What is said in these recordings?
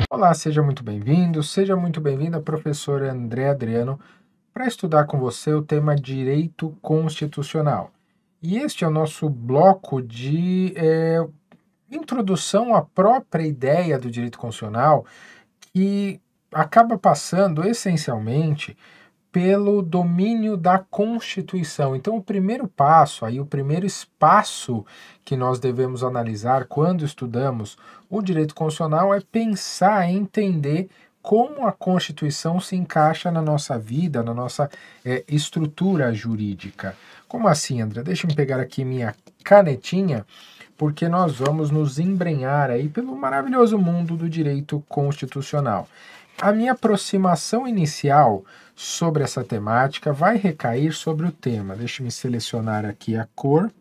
Olá, seja muito bem-vindo, seja muito bem-vinda, professor André Adriano, para estudar com você o tema Direito Constitucional. E este é o nosso bloco de introdução à própria ideia do direito constitucional, que acaba passando essencialmente pelo domínio da Constituição. Então, o primeiro passo, aí, o primeiro espaço que nós devemos analisar quando estudamos o direito constitucional é pensar, entender como a Constituição se encaixa na nossa vida, na nossa estrutura jurídica. Como assim, André? Deixa eu pegar aqui minha canetinha, porque nós vamos nos embrenhar aí pelo maravilhoso mundo do direito constitucional. A minha aproximação inicial sobre essa temática vai recair sobre o tema. Deixa eu selecionar aqui a cor.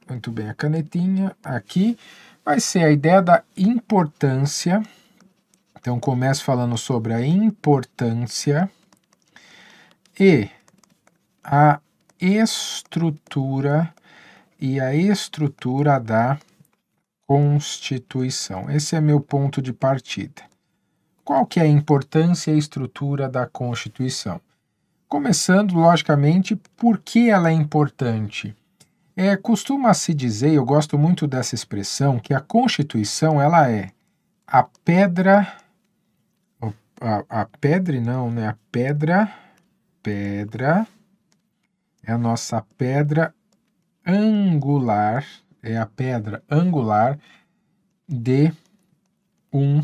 Muito bem, a canetinha aqui. Vai ser a ideia da importância. Então, começo falando sobre a importância e a estrutura da Constituição. Esse é meu ponto de partida. Qual que é a importância e a estrutura da Constituição? Começando, logicamente, por que ela é importante? Costuma-se dizer, eu gosto muito dessa expressão, que a Constituição ela é a pedra, pedra é a nossa pedra angular, é a pedra angular de um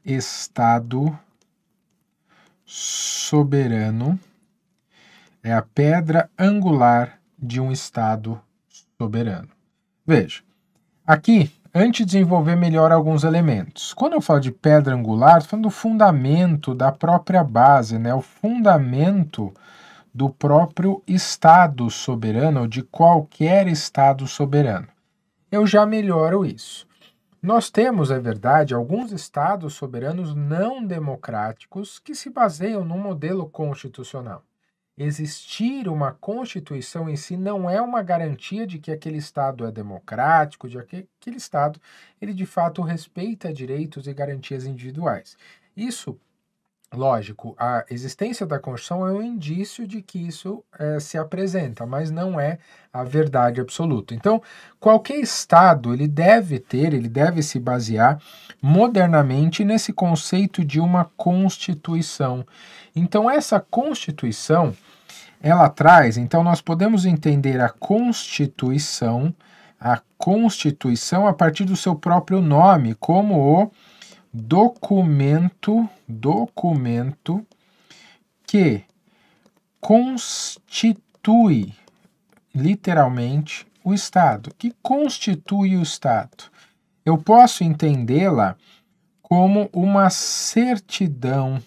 Estado soberano, é a pedra angular de um Estado soberano. Veja, aqui, antes de desenvolver melhor alguns elementos, quando eu falo de pedra angular, estou falando do fundamento da própria base, né? O fundamento do próprio Estado soberano, ou de qualquer Estado soberano. Eu já melhoro isso. Nós temos, é verdade, alguns estados soberanos não democráticos que se baseiam num modelo constitucional. Existir uma constituição em si não é uma garantia de que aquele estado é democrático, de que aquele estado ele de fato respeita direitos e garantias individuais. Isso, lógico, a existência da Constituição é um indício de que isso se apresenta, mas não é a verdade absoluta. Então, qualquer Estado ele deve se basear modernamente nesse conceito de uma Constituição. Então, essa Constituição, ela traz, então nós podemos entender a Constituição a partir do seu próprio nome, como o documento que constitui literalmente o Estado, que constitui o Estado. Eu posso entendê-la como uma certidão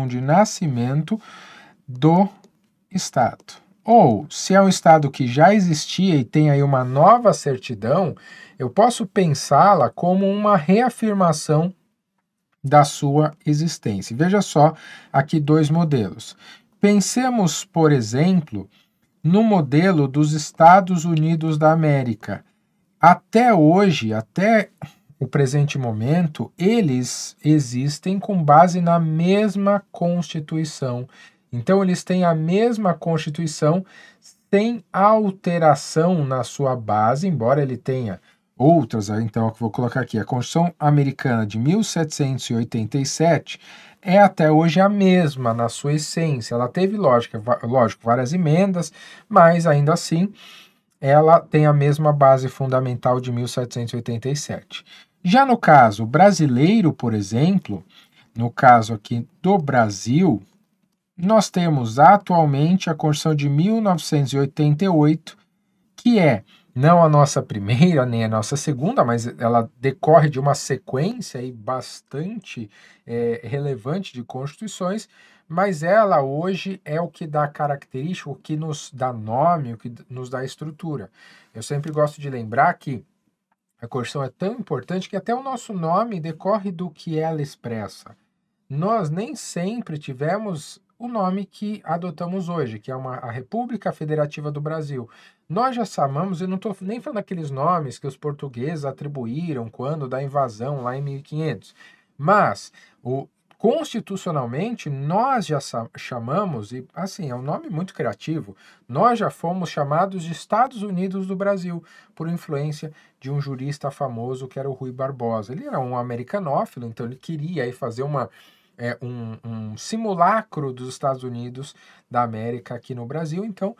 de nascimento, do Estado. Ou, se é um Estado que já existia e tem aí uma nova certidão, eu posso pensá-la como uma reafirmação da sua existência. Veja só aqui dois modelos. Pensemos, por exemplo, no modelo dos Estados Unidos da América. Até hoje, até o presente momento, eles existem com base na mesma Constituição. Então, eles têm a mesma Constituição sem alteração na sua base, embora ele tenha outras. Então, eu vou colocar aqui, a Constituição Americana de 1787 é até hoje a mesma na sua essência. Ela teve, lógico, várias emendas, mas ainda assim ela tem a mesma base fundamental de 1787. Já no caso brasileiro, por exemplo, no caso aqui do Brasil, nós temos atualmente a Constituição de 1988, que é não a nossa primeira nem a nossa segunda, mas ela decorre de uma sequência aí bastante relevante de constituições, mas ela hoje é o que dá característica, o que nos dá nome, o que nos dá estrutura. Eu sempre gosto de lembrar que a Constituição é tão importante que até o nosso nome decorre do que ela expressa. Nós nem sempre tivemos o nome que adotamos hoje, que é a República Federativa do Brasil. Nós já chamamos, eu não estou nem falando daqueles nomes que os portugueses atribuíram quando da invasão lá em 1500, mas constitucionalmente nós já chamamos, e assim, é um nome muito criativo, nós já fomos chamados de Estados Unidos do Brasil, por influência de um jurista famoso que era o Rui Barbosa. Ele era um americanófilo, então ele queria aí fazer um simulacro dos Estados Unidos da América aqui no Brasil, então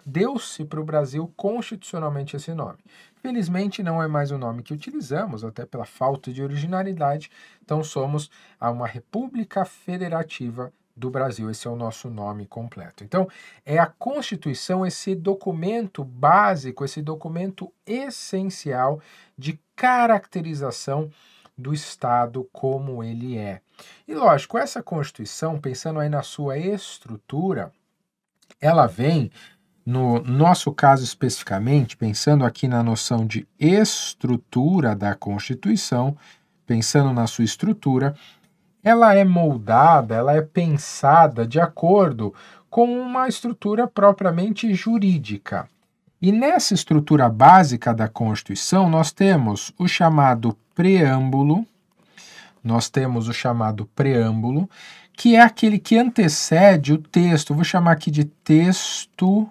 deu-se para o Brasil constitucionalmente esse nome. Felizmente não é mais o nome que utilizamos, até pela falta de originalidade, então somos uma República Federativa do Brasil, esse é o nosso nome completo. Então, é a Constituição, esse documento básico, esse documento essencial de caracterização do Estado como ele é. E lógico, essa Constituição, pensando aí na sua estrutura, ela vem, no nosso caso especificamente, pensando aqui na noção de estrutura da Constituição, pensando na sua estrutura, ela é moldada, ela é pensada de acordo com uma estrutura propriamente jurídica. E nessa estrutura básica da Constituição, nós temos o chamado preâmbulo, que é aquele que antecede o texto, vou chamar aqui de texto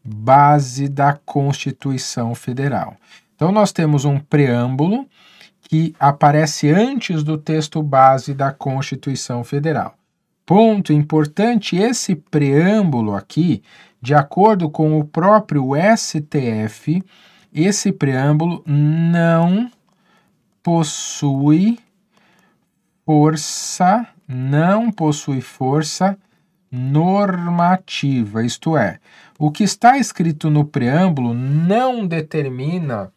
base da Constituição Federal. Então, nós temos um preâmbulo que aparece antes do texto base da Constituição Federal. Ponto importante, esse preâmbulo aqui, de acordo com o próprio STF, esse preâmbulo não possui força normativa, isto é, o que está escrito no preâmbulo não determina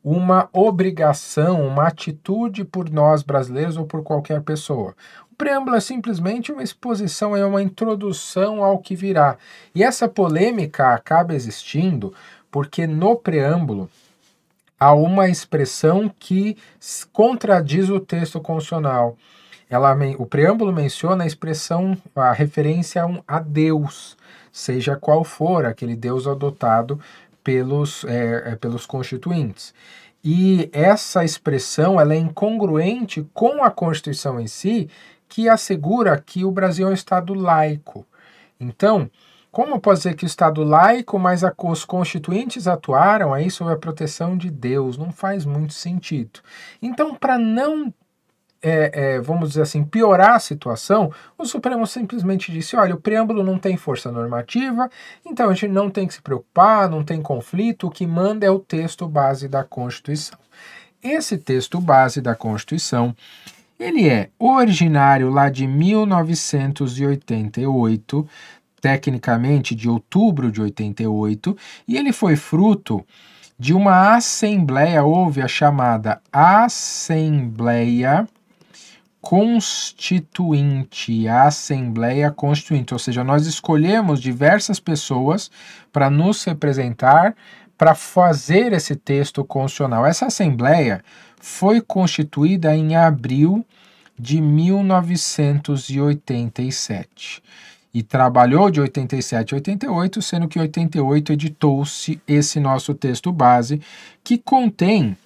uma obrigação, uma atitude por nós brasileiros ou por qualquer pessoa. O preâmbulo é simplesmente uma exposição, é uma introdução ao que virá. E essa polêmica acaba existindo porque no preâmbulo há uma expressão que contradiz o texto constitucional. O preâmbulo menciona a expressão, a referência a Deus, seja qual for aquele Deus adotado pelos constituintes. E essa expressão ela é incongruente com a Constituição em si, que assegura que o Brasil é um Estado laico. Então, como pode dizer que o Estado laico, mas os constituintes atuaram aí sob a proteção de Deus? Não faz muito sentido. Então, para não vamos dizer assim, piorar a situação, o Supremo simplesmente disse, olha, o preâmbulo não tem força normativa, então a gente não tem que se preocupar, não tem conflito, o que manda é o texto base da Constituição. Esse texto base da Constituição, ele é originário lá de 1988, tecnicamente de outubro de 88, e ele foi fruto de uma assembleia, houve a chamada Assembleia Constituinte, a Assembleia Constituinte, ou seja, nós escolhemos diversas pessoas para nos representar, para fazer esse texto constitucional. Essa Assembleia foi constituída em abril de 1987 e trabalhou de 87 a 88, sendo que em 88 editou-se esse nosso texto base, que contém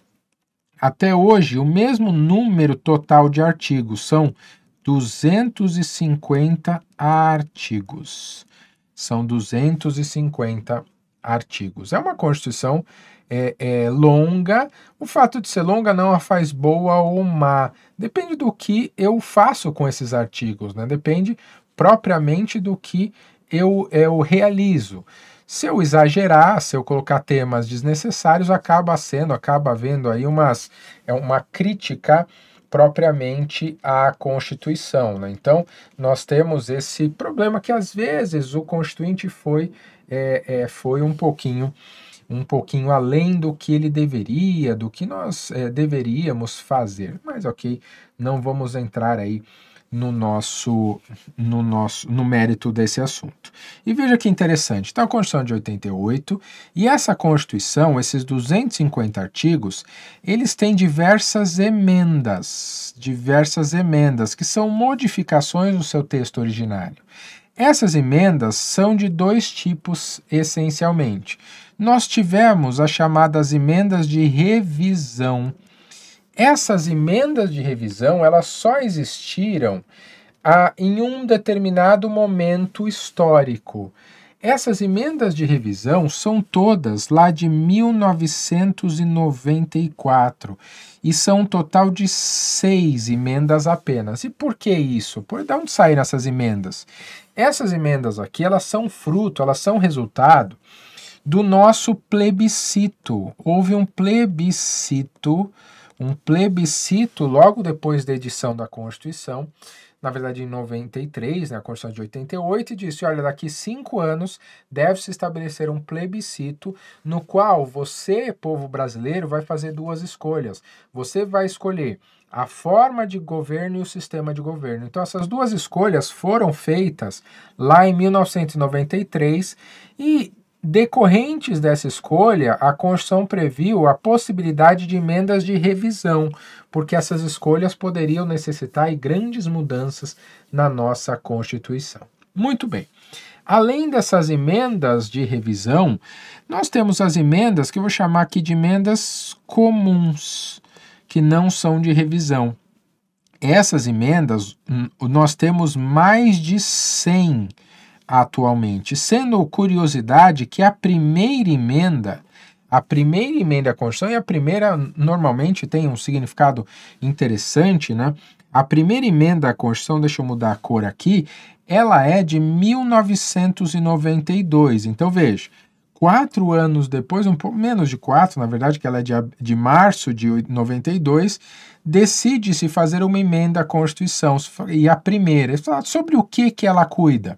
até hoje o mesmo número total de artigos, são 250 artigos. São 250 artigos. É uma Constituição longa. O fato de ser longa não a faz boa ou má. Depende do que eu faço com esses artigos, né? Depende propriamente do que eu realizo. Se eu exagerar, se eu colocar temas desnecessários, acaba havendo aí uma crítica propriamente à Constituição, né? Então, nós temos esse problema que às vezes o Constituinte foi um pouquinho além do que ele deveria, do que nós deveríamos fazer. Mas ok, não vamos entrar aí no mérito desse assunto. E veja que interessante, então a Constituição de 88, e essa Constituição, esses 250 artigos, eles têm diversas emendas, que são modificações do seu texto originário. Essas emendas são de dois tipos, essencialmente. Nós tivemos as chamadas emendas de revisão. Essas emendas de revisão, elas só existiram em um determinado momento histórico. Essas emendas de revisão são todas lá de 1994 e são um total de 6 emendas apenas. E por que isso? De onde saíram essas emendas? Essas emendas aqui, elas são fruto, elas são resultado do nosso plebiscito. Houve um plebiscito logo depois da edição da Constituição, na verdade em 93, a Constituição de 88, e disse, olha, daqui 5 anos deve-se estabelecer um plebiscito no qual você, povo brasileiro, vai fazer 2 escolhas. Você vai escolher a forma de governo e o sistema de governo. Então essas 2 escolhas foram feitas lá em 1993 e decorrentes dessa escolha, a Constituição previu a possibilidade de emendas de revisão, porque essas escolhas poderiam necessitar grandes mudanças na nossa Constituição. Muito bem. Além dessas emendas de revisão, nós temos as emendas que eu vou chamar aqui de emendas comuns, que não são de revisão. Essas emendas, nós temos mais de 100 atualmente, sendo curiosidade que a primeira emenda à Constituição, e a primeira normalmente tem um significado interessante, né? A primeira emenda à Constituição, deixa eu mudar a cor aqui, ela é de 1992. Então veja, 4 anos depois, um pouco menos de 4, na verdade, que ela é de março de 92, decide-se fazer uma emenda à Constituição. E a primeira, sobre o que ela cuida?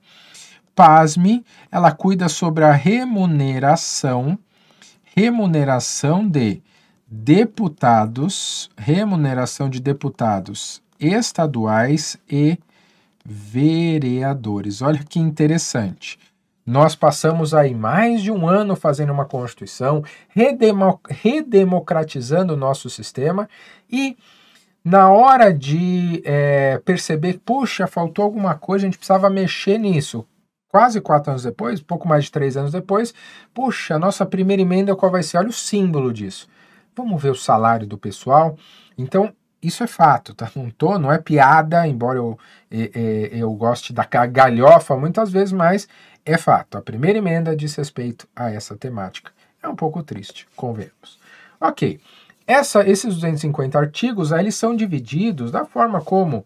Pasme, ela cuida sobre a remuneração de deputados estaduais e vereadores. Olha que interessante. Nós passamos aí mais de 1 ano fazendo uma Constituição, redemocratizando o nosso sistema e na hora de perceber, puxa, faltou alguma coisa, a gente precisava mexer nisso. Quase 4 anos depois, pouco mais de 3 anos depois, puxa, a nossa primeira emenda qual vai ser? Olha o símbolo disso. Vamos ver o salário do pessoal. Então, isso é fato, tá? Não é piada, embora eu goste da galhofa muitas vezes, mas é fato. A primeira emenda diz respeito a essa temática. É um pouco triste, convenhamos. Ok. Esses 250 artigos, eles são divididos da forma como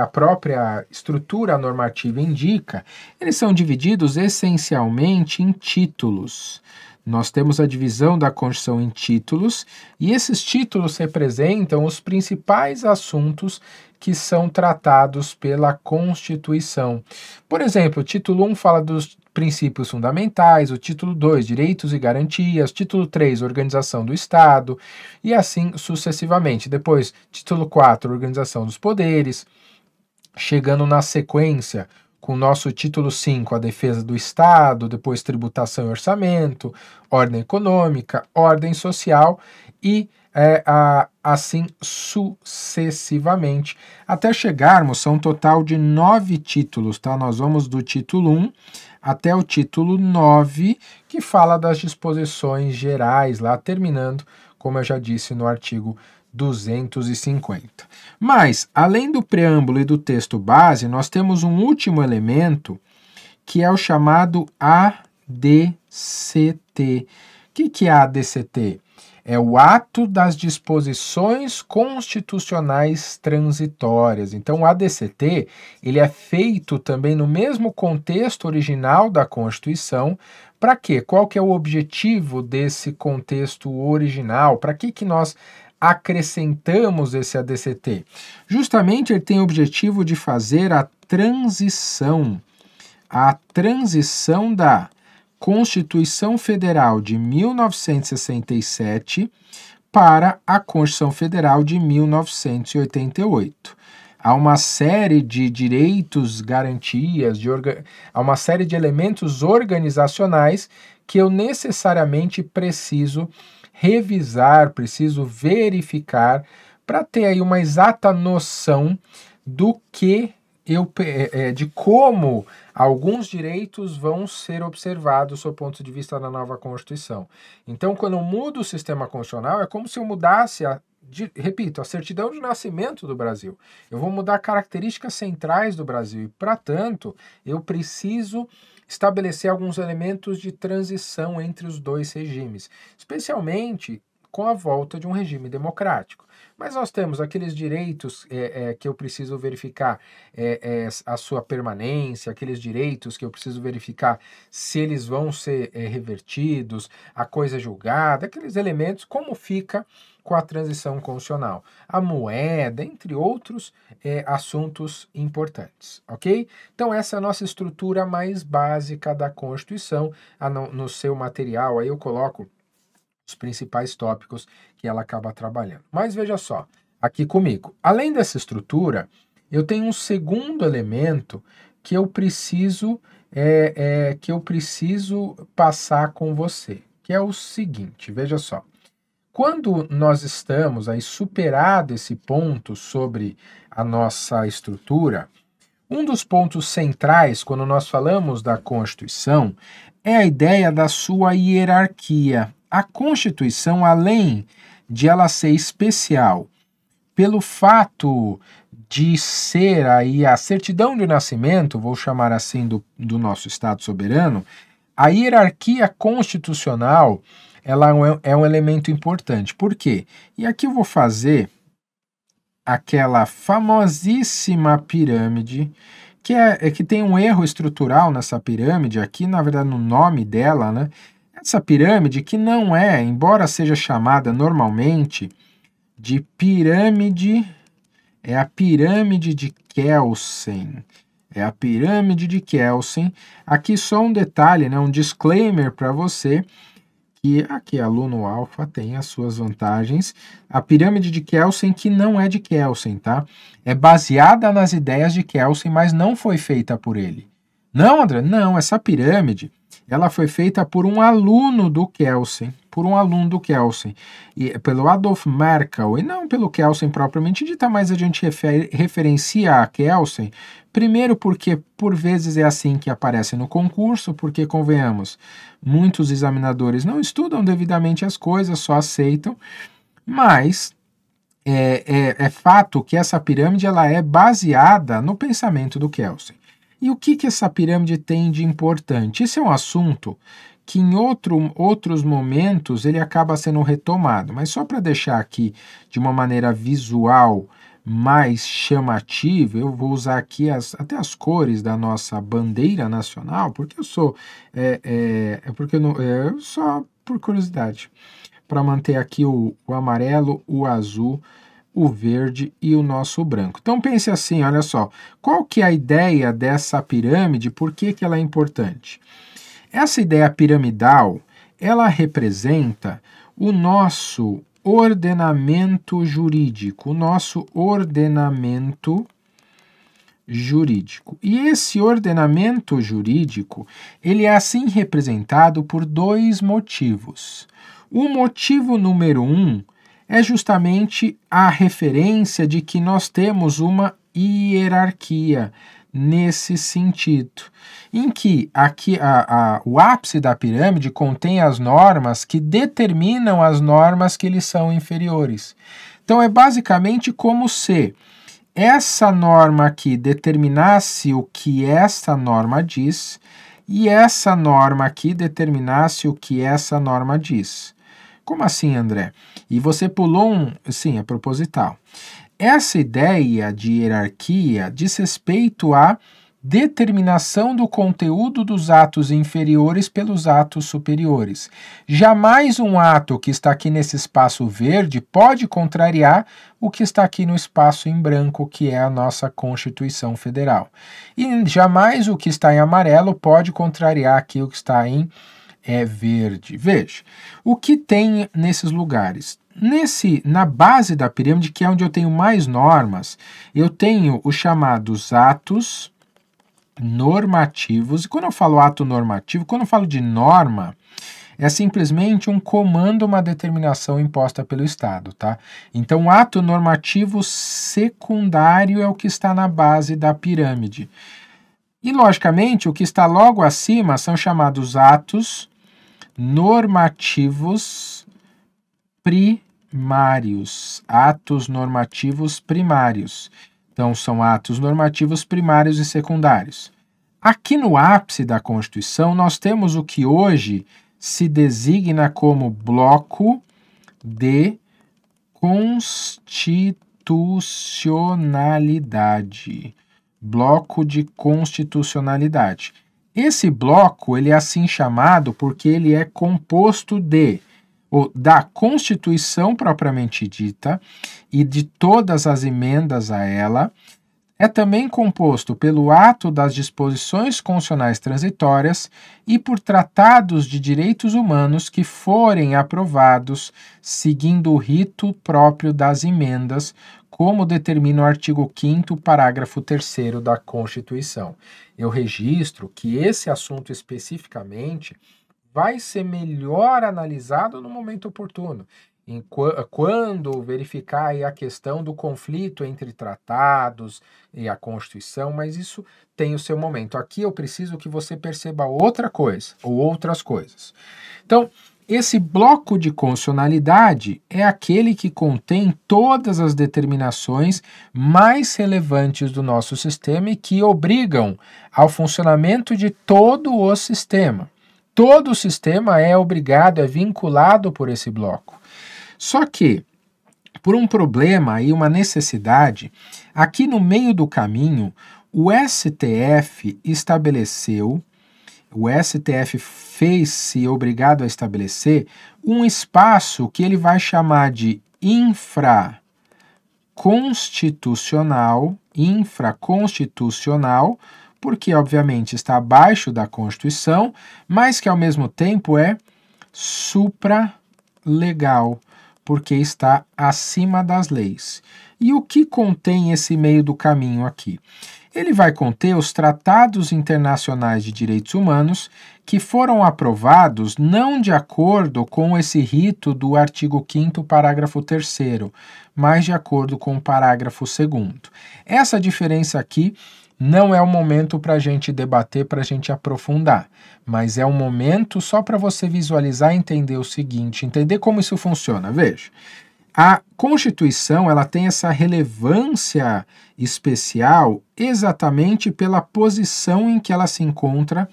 a própria estrutura normativa indica, eles são divididos essencialmente em títulos. Nós temos a divisão da Constituição em títulos, e esses títulos representam os principais assuntos que são tratados pela Constituição. Por exemplo, o título 1 fala dos princípios fundamentais, o título 2, direitos e garantias, título 3, organização do Estado, e assim sucessivamente. Depois, título 4, organização dos poderes, chegando na sequência com o nosso título 5, a defesa do Estado, depois tributação e orçamento, ordem econômica, ordem social e assim sucessivamente, até chegarmos, são um total de 9 títulos, tá? Nós vamos do título 1 até o título 9, que fala das disposições gerais, lá terminando, como eu já disse, no artigo 250. Mas, além do preâmbulo e do texto base, nós temos um último elemento, que é o chamado ADCT. O que é a ADCT? É o ato das disposições constitucionais transitórias. Então, o ADCT, ele é feito também no mesmo contexto original da Constituição. Para quê? Qual que é o objetivo desse contexto original? Para que nós acrescentamos esse ADCT? Justamente ele tem o objetivo de fazer a transição da Constituição Federal de 1967 para a Constituição Federal de 1988. há uma série de direitos, garantias, há uma série de elementos organizacionais que eu necessariamente preciso revisar, preciso verificar para ter aí uma exata noção do que de como alguns direitos vão ser observados do ponto de vista da nova Constituição. Então, quando eu mudo o sistema constitucional, é como se eu mudasse repito, a certidão de nascimento do Brasil. Eu vou mudar características centrais do Brasil e, para tanto, eu preciso estabelecer alguns elementos de transição entre os dois regimes, especialmente com a volta de um regime democrático. Mas nós temos aqueles direitos que eu preciso verificar a sua permanência, aqueles direitos que eu preciso verificar se eles vão ser revertidos, a coisa julgada, aqueles elementos, como fica com a transição constitucional, a moeda, entre outros assuntos importantes, ok? Então essa é a nossa estrutura mais básica da Constituição. No seu material aí eu coloco os principais tópicos que ela acaba trabalhando. Mas veja só, aqui comigo, além dessa estrutura, eu tenho um segundo elemento que eu preciso passar com você, que é o seguinte, veja só. Quando nós estamos aí superado esse ponto sobre a nossa estrutura, um dos pontos centrais quando nós falamos da Constituição é a ideia da sua hierarquia. A Constituição, além de ela ser especial pelo fato de ser aí a certidão de nascimento, vou chamar assim, do nosso Estado soberano, a hierarquia constitucional ela é um elemento importante. Por quê? E aqui eu vou fazer aquela famosíssima pirâmide, que tem um erro estrutural nessa pirâmide, aqui na verdade no nome dela, né? Essa pirâmide que não é, embora seja chamada normalmente de pirâmide, é a pirâmide de Kelsen. É a pirâmide de Kelsen. Aqui só um detalhe, né? Um disclaimer para você, que aqui aluno alfa tem as suas vantagens. A pirâmide de Kelsen que não é de Kelsen, tá? É baseada nas ideias de Kelsen, mas não foi feita por ele. Não, André, não, essa pirâmide, ela foi feita por um aluno do Kelsen, pelo Adolf Merkel, e não pelo Kelsen propriamente dita, mas a gente referencia a Kelsen, primeiro porque por vezes é assim que aparece no concurso, porque convenhamos, muitos examinadores não estudam devidamente as coisas, só aceitam, mas é fato que essa pirâmide ela é baseada no pensamento do Kelsen. E o que essa pirâmide tem de importante? Esse é um assunto que em outros momentos ele acaba sendo retomado, mas só para deixar aqui de uma maneira visual mais chamativa, eu vou usar aqui até as cores da nossa bandeira nacional, porque eu sou só por curiosidade, para manter aqui o amarelo, o azul, o verde e o nosso branco. Então pense assim, olha só, qual que é a ideia dessa pirâmide, por que ela é importante? Essa ideia piramidal, ela representa o nosso ordenamento jurídico, E esse ordenamento jurídico, ele é assim representado por dois motivos. O motivo número 1 é justamente a referência de que nós temos uma hierarquia nesse sentido, em que aqui o ápice da pirâmide contém as normas que determinam as normas que lhes são inferiores. Então é basicamente como se essa norma aqui determinasse o que essa norma diz e essa norma aqui determinasse o que essa norma diz. Como assim, André? E você pulou sim, é proposital. Essa ideia de hierarquia diz respeito à determinação do conteúdo dos atos inferiores pelos atos superiores. Jamais um ato que está aqui nesse espaço verde pode contrariar o que está aqui no espaço em branco, que é a nossa Constituição Federal. E jamais o que está em amarelo pode contrariar aqui o que está em é verde. Veja, o que tem nesses lugares? Na base da pirâmide, que é onde eu tenho mais normas, eu tenho os chamados atos normativos. E quando eu falo ato normativo, quando eu falo de norma, é simplesmente um comando, uma determinação imposta pelo Estado, tá? Então, o ato normativo secundário é o que está na base da pirâmide. E, logicamente, o que está logo acima são chamados atos normativos primários. Atos normativos primários. Então, são atos normativos primários e secundários. Aqui no ápice da Constituição, nós temos o que hoje se designa como bloco de constitucionalidade. Bloco de constitucionalidade. Esse bloco ele é assim chamado porque ele é composto da Constituição propriamente dita e de todas as emendas a ela. É também composto pelo ato das disposições constitucionais transitórias e por tratados de direitos humanos que forem aprovados seguindo o rito próprio das emendas, como determina o artigo 5º, parágrafo 3º da Constituição. Eu registro que esse assunto especificamente vai ser melhor analisado no momento oportuno. Quando verificar aí a questão do conflito entre tratados e a Constituição, mas isso tem o seu momento. Aqui eu preciso que você perceba outra coisa, ou outras coisas. Então, esse bloco de constitucionalidade é aquele que contém todas as determinações mais relevantes do nosso sistema e que obrigam ao funcionamento de todo o sistema. Todo o sistema é obrigado, é vinculado por esse bloco. Só que, por um problema e uma necessidade, aqui no meio do caminho, o STF fez-se obrigado a estabelecer um espaço que ele vai chamar de infraconstitucional, porque obviamente está abaixo da Constituição, mas que ao mesmo tempo é supralegal, porque está acima das leis. E o que contém esse meio do caminho aqui? Ele vai conter os tratados internacionais de direitos humanos que foram aprovados não de acordo com esse rito do artigo 5º, parágrafo 3º, mas de acordo com o parágrafo 2º. Essa diferença aqui não é o momento para a gente debater, para a gente aprofundar, mas é um momento só para você visualizar e entender o seguinte, entender como isso funciona. Veja, a Constituição ela tem essa relevância especial exatamente pela posição em que ela se encontra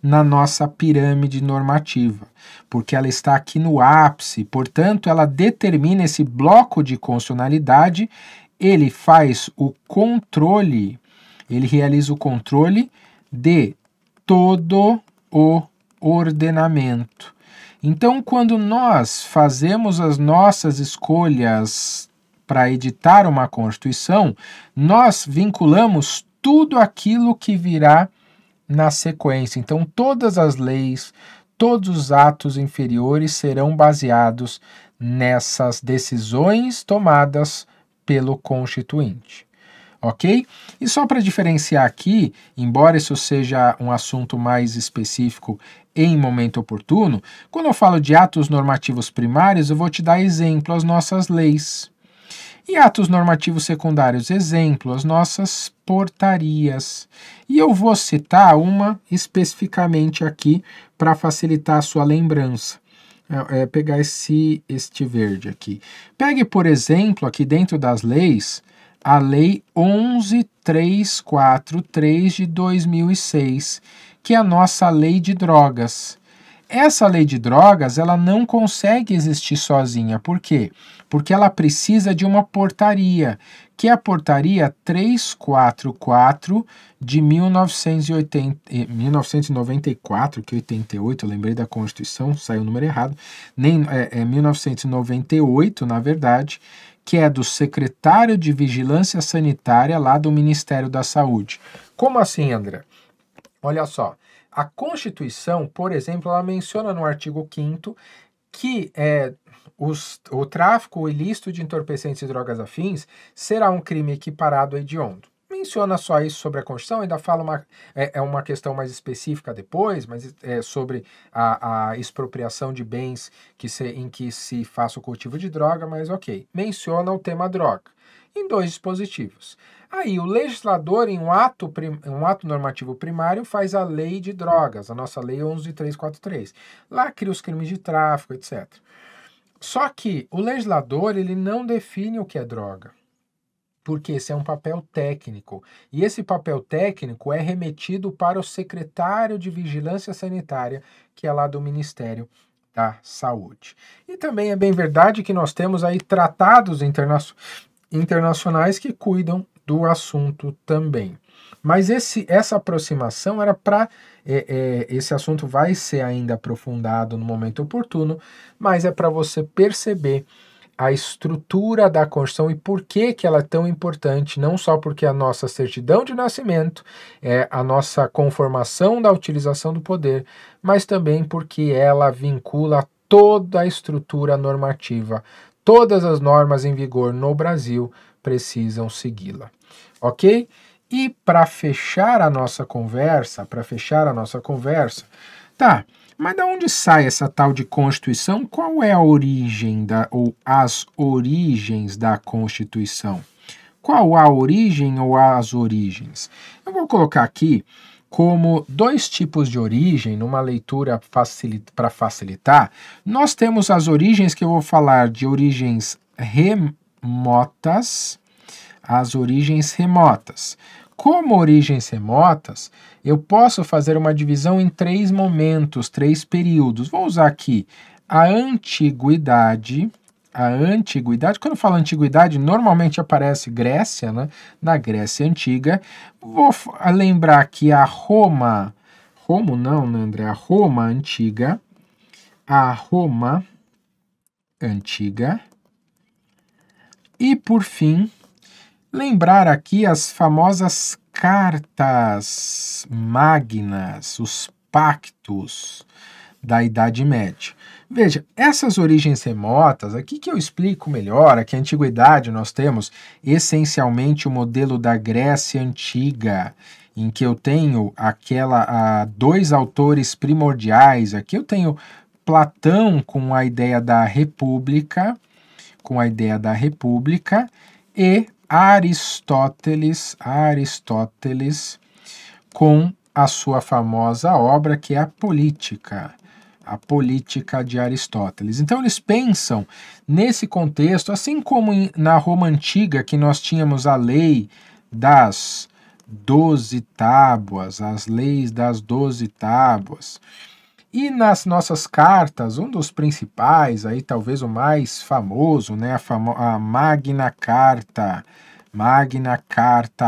na nossa pirâmide normativa, porque ela está aqui no ápice, portanto, ela determina esse bloco de constitucionalidade, ele faz o controle. Ele realiza o controle de todo o ordenamento. Então, quando nós fazemos as nossas escolhas para editar uma Constituição, nós vinculamos tudo aquilo que virá na sequência. Então, todas as leis, todos os atos inferiores serão baseados nessas decisões tomadas pelo Constituinte. Ok? E só para diferenciar aqui, embora isso seja um assunto mais específico em momento oportuno, quando eu falo de atos normativos primários, eu vou te dar exemplo, as nossas leis. E atos normativos secundários, exemplo, as nossas portarias. E eu vou citar uma especificamente aqui para facilitar a sua lembrança. Pegar este verde aqui. Pegue, por exemplo, aqui dentro das leis, a Lei 11.343 de 2006, que é a nossa lei de drogas. Essa lei de drogas, ela não consegue existir sozinha. Por quê? Porque ela precisa de uma portaria, que é a portaria 344 de 1994, que 88, eu lembrei da Constituição, saiu o número errado, 1998, na verdade, que é do secretário de Vigilância Sanitária lá do Ministério da Saúde. Como assim, André? Olha só, A Constituição, por exemplo, ela menciona no artigo 5º que o tráfico ilícito de entorpecentes e drogas afins será um crime equiparado a hediondo. Menciona só isso sobre a Constituição, ainda fala uma questão mais específica depois, mas sobre a expropriação de bens em que se faça o cultivo de droga, mas ok. Menciona o tema droga em 2 dispositivos. Aí o legislador, em um ato normativo primário, faz a lei de drogas, a nossa lei 11.343. Lá cria os crimes de tráfico, etc. Só que o legislador, ele não define o que é droga, porque esse é um papel técnico. E esse papel técnico é remetido para o secretário de Vigilância Sanitária, que é lá do Ministério da Saúde. E também é bem verdade que nós temos aí tratados internacionais que cuidam do assunto também. Mas essa aproximação era para... esse assunto vai ser ainda aprofundado no momento oportuno, mas é para você perceber a estrutura da Constituição e por que ela é tão importante, não só porque a nossa certidão de nascimento é a nossa conformação da utilização do poder, mas também porque ela vincula toda a estrutura normativa. Todas as normas em vigor no Brasil precisam segui-la, ok? E para fechar a nossa conversa, tá, mas de onde sai essa tal de Constituição? Qual é a origem ou as origens da Constituição? Qual a origem ou as origens? Eu vou colocar aqui como 2 tipos de origem, numa leitura para facilitar. Nós temos as origens que eu vou falar de origens remotas, as origens remotas. Como origens remotas, eu posso fazer uma divisão em 3 momentos, 3 períodos. Vou usar aqui a antiguidade. Quando eu falo antiguidade, normalmente aparece Grécia, né? Na Grécia Antiga. Vou lembrar que a Roma Antiga. A Roma Antiga. E, por fim, lembrar aqui as famosas cartas magnas, os pactos da Idade Média. Veja, essas origens remotas, aqui que eu explico melhor, aqui na Antiguidade nós temos essencialmente o modelo da Grécia Antiga, em que eu tenho 2 autores primordiais. Aqui eu tenho Platão com a ideia da república, e Aristóteles com a sua famosa obra que é a Política de Aristóteles. Então eles pensam nesse contexto, assim como na Roma Antiga, que nós tínhamos a lei das 12 tábuas, as leis das 12 tábuas. E nas nossas cartas, um dos principais, aí talvez o mais famoso, né, a Magna Carta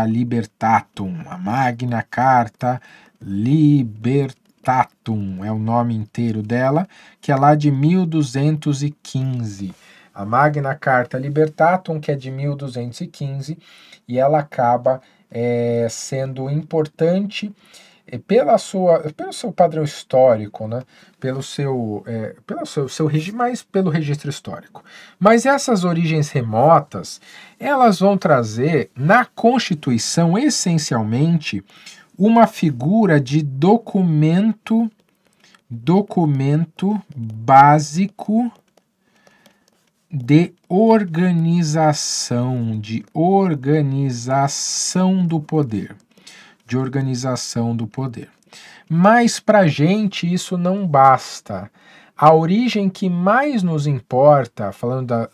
Libertatum, a Magna Carta Libertatum é o nome inteiro dela, que é lá de 1215. A Magna Carta Libertatum, que é de 1215, e ela acaba sendo importante pelo seu padrão histórico, né? pelo seu mais pelo registro histórico. Mas essas origens remotas, elas vão trazer na Constituição, essencialmente, uma figura de documento básico de organização do poder. Mas para a gente isso não basta. A origem que mais nos importa, falando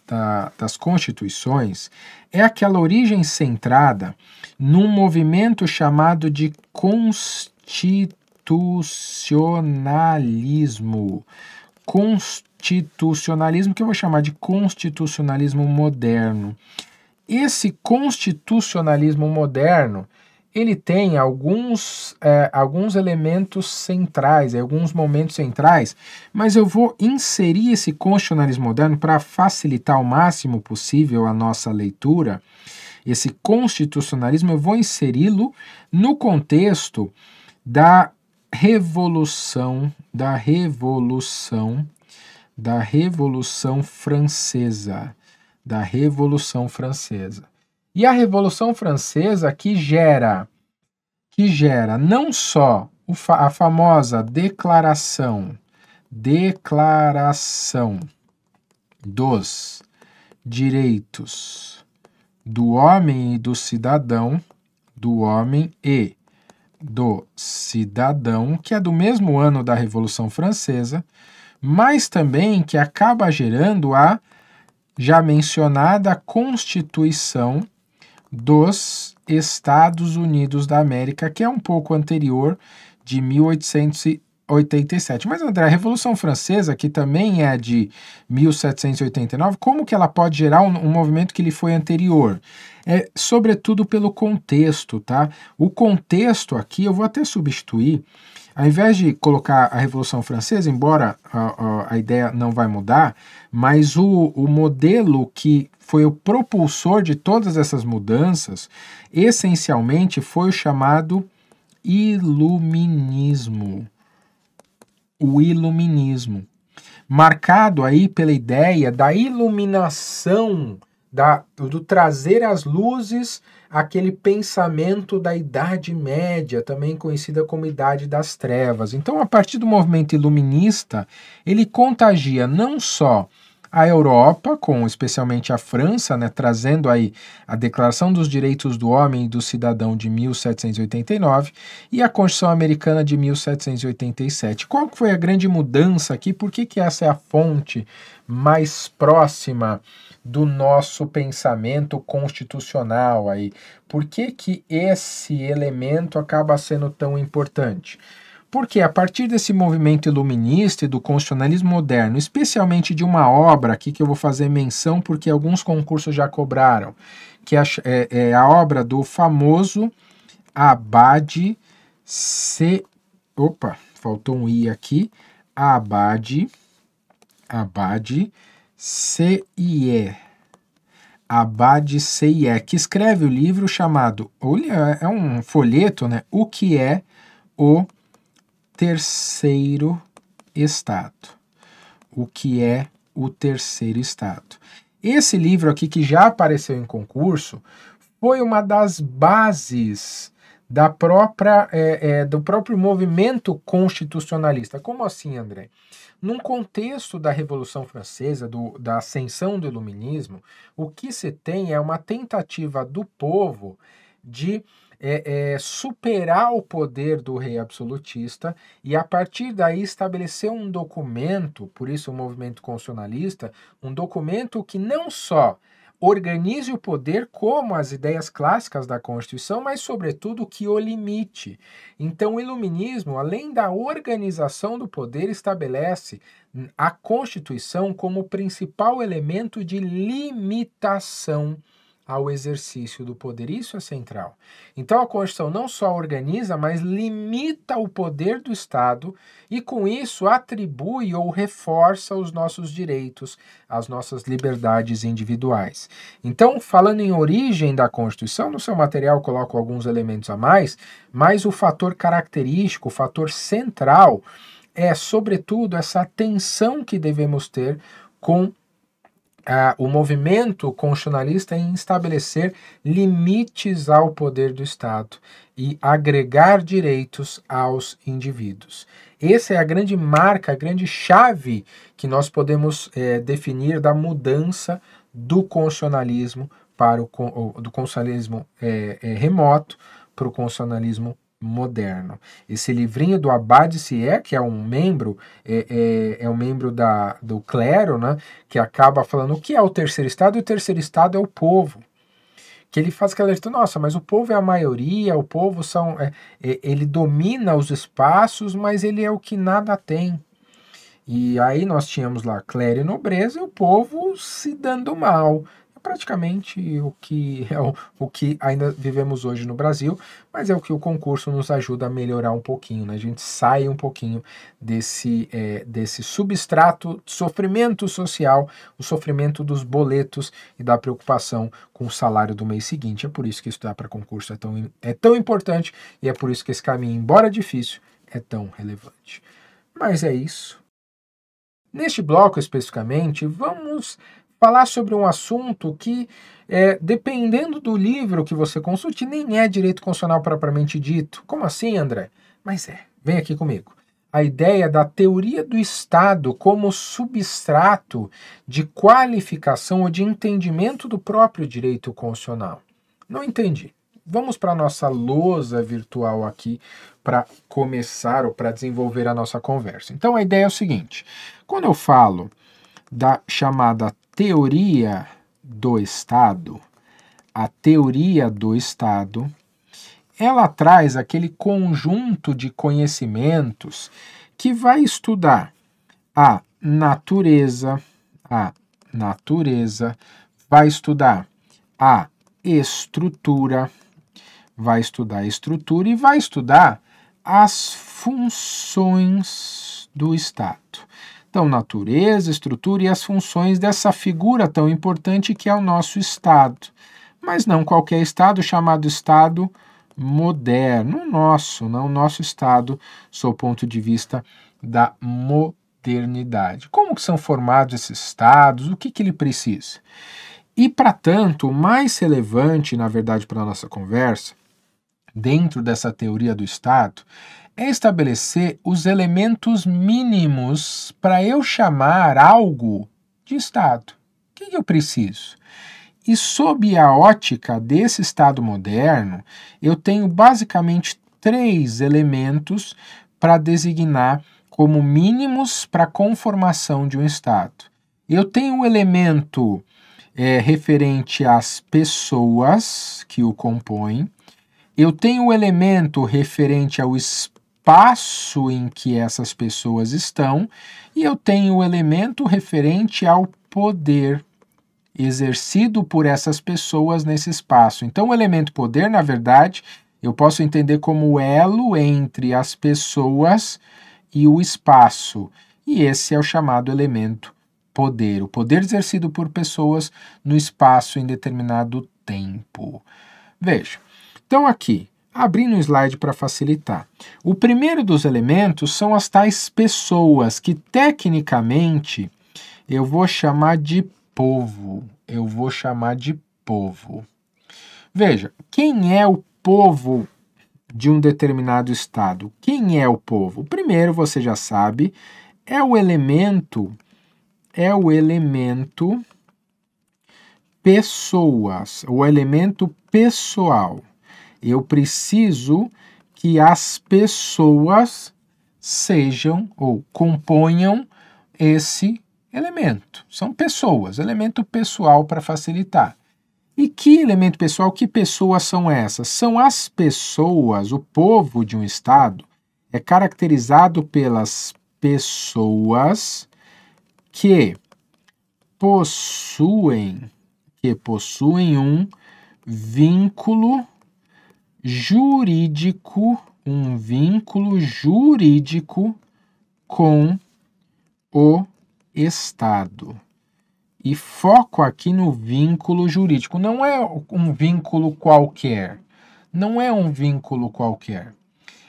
das constituições, é aquela origem centrada num movimento chamado de constitucionalismo. Constitucionalismo que eu vou chamar de constitucionalismo moderno. Esse constitucionalismo moderno, ele tem alguns elementos centrais, alguns momentos centrais, mas eu vou inserir esse constitucionalismo moderno para facilitar ao máximo possível a nossa leitura. Esse constitucionalismo eu vou inseri-lo no contexto da Revolução Francesa, da Revolução Francesa. E a Revolução Francesa que gera não só a famosa declaração dos direitos do homem e do cidadão, que é do mesmo ano da Revolução Francesa, mas também que acaba gerando a já mencionada Constituição dos Estados Unidos da América, que é um pouco anterior, de 1887. Mas, André, a Revolução Francesa, que também é de 1789, como que ela pode gerar um movimento que lhe foi anterior? Sobretudo pelo contexto, tá? O contexto aqui, eu vou até substituir, ao invés de colocar a Revolução Francesa, embora a ideia não vai mudar, mas o modelo que foi o propulsor de todas essas mudanças, essencialmente foi o chamado Iluminismo. O Iluminismo, marcado aí pela ideia da iluminação, do trazer às luzes aquele pensamento da Idade Média, também conhecida como Idade das Trevas. Então, a partir do movimento iluminista, ele contagia não só a Europa, com especialmente a França, né, trazendo aí a Declaração dos Direitos do Homem e do Cidadão de 1789 e a Constituição Americana de 1787. Qual foi a grande mudança aqui? Por que essa é a fonte mais próxima do nosso pensamento constitucional aí? Por que esse elemento acaba sendo tão importante? Porque a partir desse movimento iluminista e do constitucionalismo moderno, especialmente de uma obra aqui que eu vou fazer menção porque alguns concursos já cobraram, que é a obra do famoso Abade Opa, faltou um I aqui. Abade Seie, que escreve o livro chamado, é um folheto, né? O que é o Terceiro Estado. O que é o Terceiro Estado? Esse livro aqui, que já apareceu em concurso, foi uma das bases do próprio movimento constitucionalista. Como assim, André? Num contexto da Revolução Francesa, da ascensão do Iluminismo, o que se tem é uma tentativa do povo de superar o poder do rei absolutista e, a partir daí, estabelecer um documento, por isso o movimento constitucionalista, um documento que não só organize o poder como as ideias clássicas da Constituição, mas, sobretudo, que o limite. Então, o Iluminismo, além da organização do poder, estabelece a Constituição como principal elemento de limitação ao exercício do poder. Isso é central. Então a Constituição não só organiza, mas limita o poder do Estado e com isso atribui ou reforça os nossos direitos, as nossas liberdades individuais. Então, falando em origem da Constituição, no seu material coloco alguns elementos a mais, mas o fator característico, o fator central é, sobretudo, essa atenção que devemos ter com o movimento constitucionalista em estabelecer limites ao poder do Estado e agregar direitos aos indivíduos. Essa é a grande marca, a grande chave que nós podemos definir da mudança do constitucionalismo do constitucionalismo remoto para o constitucionalismo moderno. Esse livrinho do Abade Sieyès, que é um membro, um membro do clero, né, que acaba falando o que é o terceiro estado, e o terceiro estado é o povo. Que ele faz aquela leitura, nossa, mas o povo é a maioria, o povo ele domina os espaços, mas ele é o que nada tem. E aí nós tínhamos lá clero e nobreza e o povo se dando mal. Praticamente o que ainda vivemos hoje no Brasil, mas é o que o concurso nos ajuda a melhorar um pouquinho, né? A gente sai um pouquinho desse substrato de sofrimento social, o sofrimento dos boletos e da preocupação com o salário do mês seguinte. É por isso que estudar para concurso é tão importante e é por isso que esse caminho, embora difícil, é tão relevante. Mas é isso. Neste bloco, especificamente, vamos falar sobre um assunto que, dependendo do livro que você consulte, nem é direito constitucional propriamente dito. Como assim, André? Mas vem aqui comigo. A ideia da teoria do Estado como substrato de qualificação ou de entendimento do próprio direito constitucional. Não entendi. Vamos para a nossa lousa virtual aqui para começar ou para desenvolver a nossa conversa. Então a ideia é o seguinte: quando eu falo da chamada teoria do Estado, a teoria do Estado, ela traz aquele conjunto de conhecimentos que vai estudar a natureza, vai estudar a estrutura, e vai estudar as funções do Estado. Então, natureza, estrutura e as funções dessa figura tão importante que é o nosso Estado. Mas não qualquer Estado, chamado Estado moderno, não o nosso Estado, sob o ponto de vista da modernidade. Como que são formados esses Estados? O que ele precisa? E, para tanto, o mais relevante, na verdade, para a nossa conversa, dentro dessa teoria do Estado, é estabelecer os elementos mínimos para eu chamar algo de Estado. O que eu preciso? E sob a ótica desse Estado moderno, eu tenho basicamente 3 elementos para designar como mínimos para a conformação de um Estado. Eu tenho um elemento referente às pessoas que o compõem, eu tenho um elemento referente ao espaço em que essas pessoas estão, e eu tenho um elemento referente ao poder exercido por essas pessoas nesse espaço. Então, o elemento poder, na verdade, eu posso entender como o elo entre as pessoas e o espaço. E esse é o chamado elemento poder. O poder exercido por pessoas no espaço em determinado tempo. Veja, então aqui, abrindo um slide para facilitar. O primeiro dos elementos são as tais pessoas, que tecnicamente eu vou chamar de povo. Veja, quem é o povo de um determinado estado? Quem é o povo? Primeiro, você já sabe, é o elemento pessoas, o elemento pessoal. Eu preciso que as pessoas sejam ou componham esse elemento. São pessoas, elemento pessoal para facilitar. E que elemento pessoal, que pessoas são essas? São as pessoas, o povo de um estado é caracterizado pelas pessoas que possuem um vínculo jurídico, com o Estado. E foco aqui no vínculo jurídico. Não é um vínculo qualquer.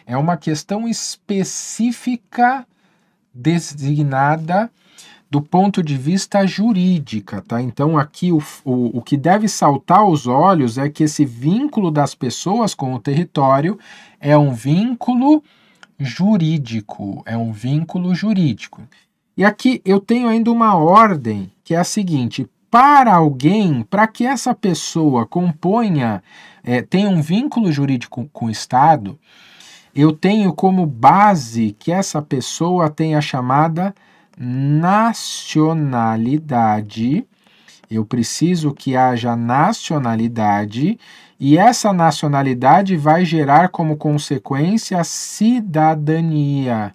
É uma questão específica designada do ponto de vista jurídica, tá? Então aqui o que deve saltar aos olhos é que esse vínculo das pessoas com o território é um vínculo jurídico, E aqui eu tenho ainda uma ordem que é a seguinte: para que essa pessoa tenha um vínculo jurídico com o Estado, eu tenho como base que essa pessoa tenha a chamada nacionalidade. Eu preciso que haja nacionalidade, e essa nacionalidade vai gerar como consequência a cidadania,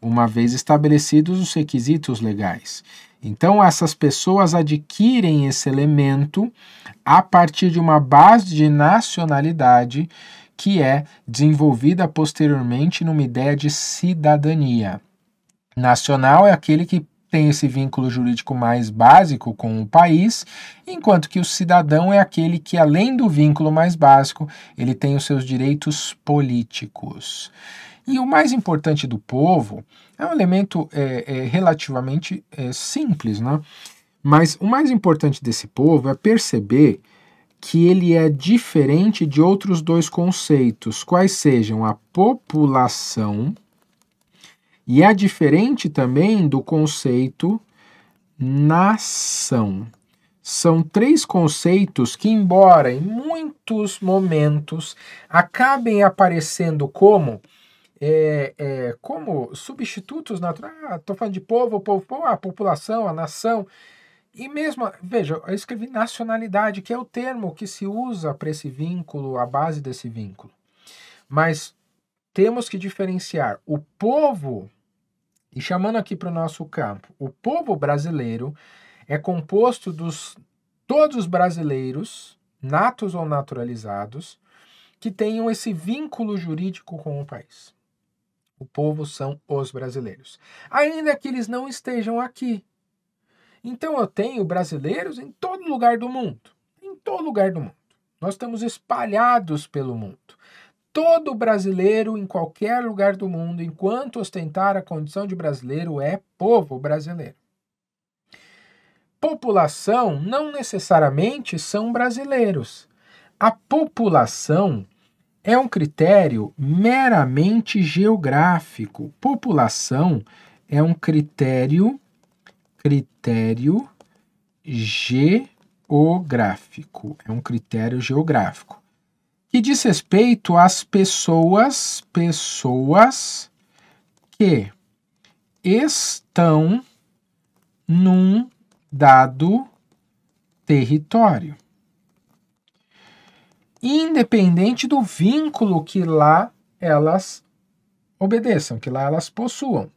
uma vez estabelecidos os requisitos legais. Então, essas pessoas adquirem esse elemento a partir de uma base de nacionalidade que é desenvolvida posteriormente numa ideia de cidadania. Nacional é aquele que tem esse vínculo jurídico mais básico com o país, enquanto que o cidadão é aquele que, além do vínculo mais básico, ele tem os seus direitos políticos. E o mais importante do povo é um elemento relativamente simples, né? Mas o mais importante desse povo é perceber que ele é diferente de outros dois conceitos, quais sejam a população, e é diferente também do conceito nação. São três conceitos que, embora em muitos momentos acabem aparecendo como substitutos naturais, estou falando de povo, a população, a nação, e mesmo, veja, eu escrevi nacionalidade, que é o termo que se usa para esse vínculo, a base desse vínculo. Mas temos que diferenciar o povo, e chamando aqui para o nosso campo, o povo brasileiro é composto dos todos os brasileiros, natos ou naturalizados, que tenham esse vínculo jurídico com o país. O povo são os brasileiros. Ainda que eles não estejam aqui. Então eu tenho brasileiros em todo lugar do mundo. Em todo lugar do mundo. Nós estamos espalhados pelo mundo. Todo brasileiro em qualquer lugar do mundo, enquanto ostentar a condição de brasileiro, é povo brasileiro. População não necessariamente são brasileiros. A população é um critério meramente geográfico. População é um critério geográfico. É um critério geográfico que diz respeito às pessoas que estão num dado território, independente do vínculo que lá elas obedeçam, que lá elas possuam.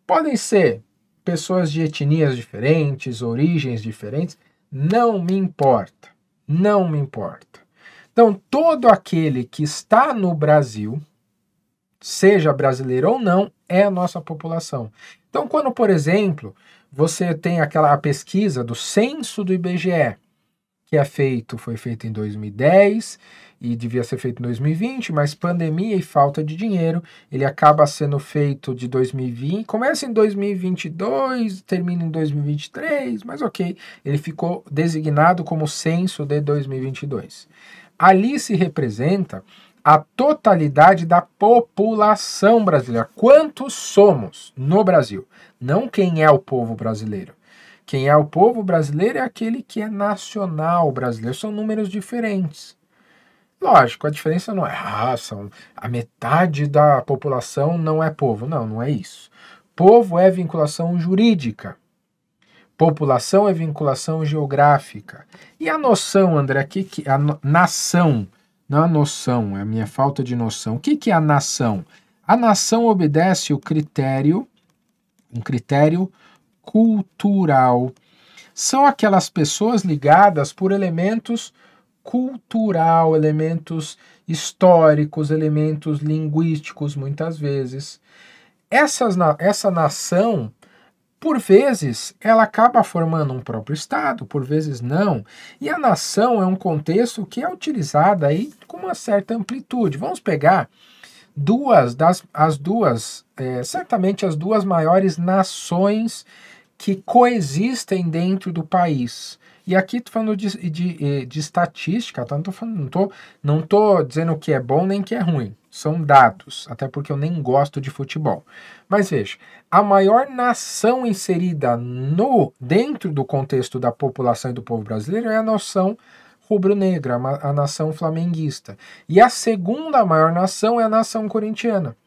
Podem ser pessoas de etnias diferentes, origens diferentes, não me importa, não me importa. Então, todo aquele que está no Brasil, seja brasileiro ou não, é a nossa população. Então, quando, por exemplo, você tem a pesquisa do censo do IBGE, que foi feito em 2010 e devia ser feito em 2020, mas pandemia e falta de dinheiro, ele acaba sendo feito de 2020, começa em 2022, termina em 2023, mas ok, ele ficou designado como censo de 2022. Ali se representa a totalidade da população brasileira. Quantos somos no Brasil? Não quem é o povo brasileiro. Quem é o povo brasileiro é aquele que é nacional brasileiro. São números diferentes. Lógico, a diferença não é raça, a metade da população não é povo. Não, não é isso. Povo é vinculação jurídica. População é vinculação geográfica. E a noção, André, a nação, não a noção, é a minha falta de noção. O que é a nação? A nação obedece um critério cultural. São aquelas pessoas ligadas por elementos cultural, elementos históricos, elementos linguísticos, muitas vezes. Essa nação, por vezes, ela acaba formando um próprio Estado, por vezes não. E a nação é um contexto que é utilizado aí com uma certa amplitude. Vamos pegar certamente as duas maiores nações que coexistem dentro do país. E aqui estou falando de estatística, tá? Não tô dizendo que é bom nem que é ruim. São dados, até porque eu nem gosto de futebol. Mas veja, a maior nação inserida dentro do contexto da população e do povo brasileiro é a nação rubro-negra, a nação flamenguista. E a segunda maior nação é a nação corintiana.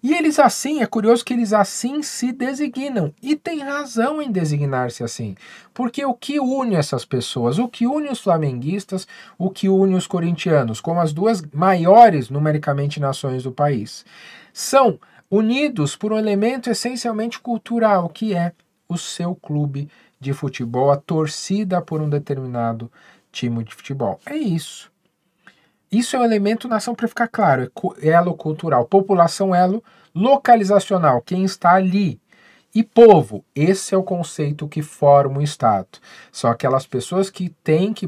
E eles assim, é curioso que eles assim se designam. E tem razão em designar-se assim. Porque o que une essas pessoas? O que une os flamenguistas? O que une os corintianos? Como as duas maiores, numericamente, nações do país. São unidos por um elemento essencialmente cultural, que é o seu clube de futebol, a torcida por um determinado time de futebol. É isso. Isso é um elemento nação para ficar claro, é elo cultural, população elo localizacional, quem está ali. E povo, esse é o conceito que forma o Estado. São aquelas pessoas que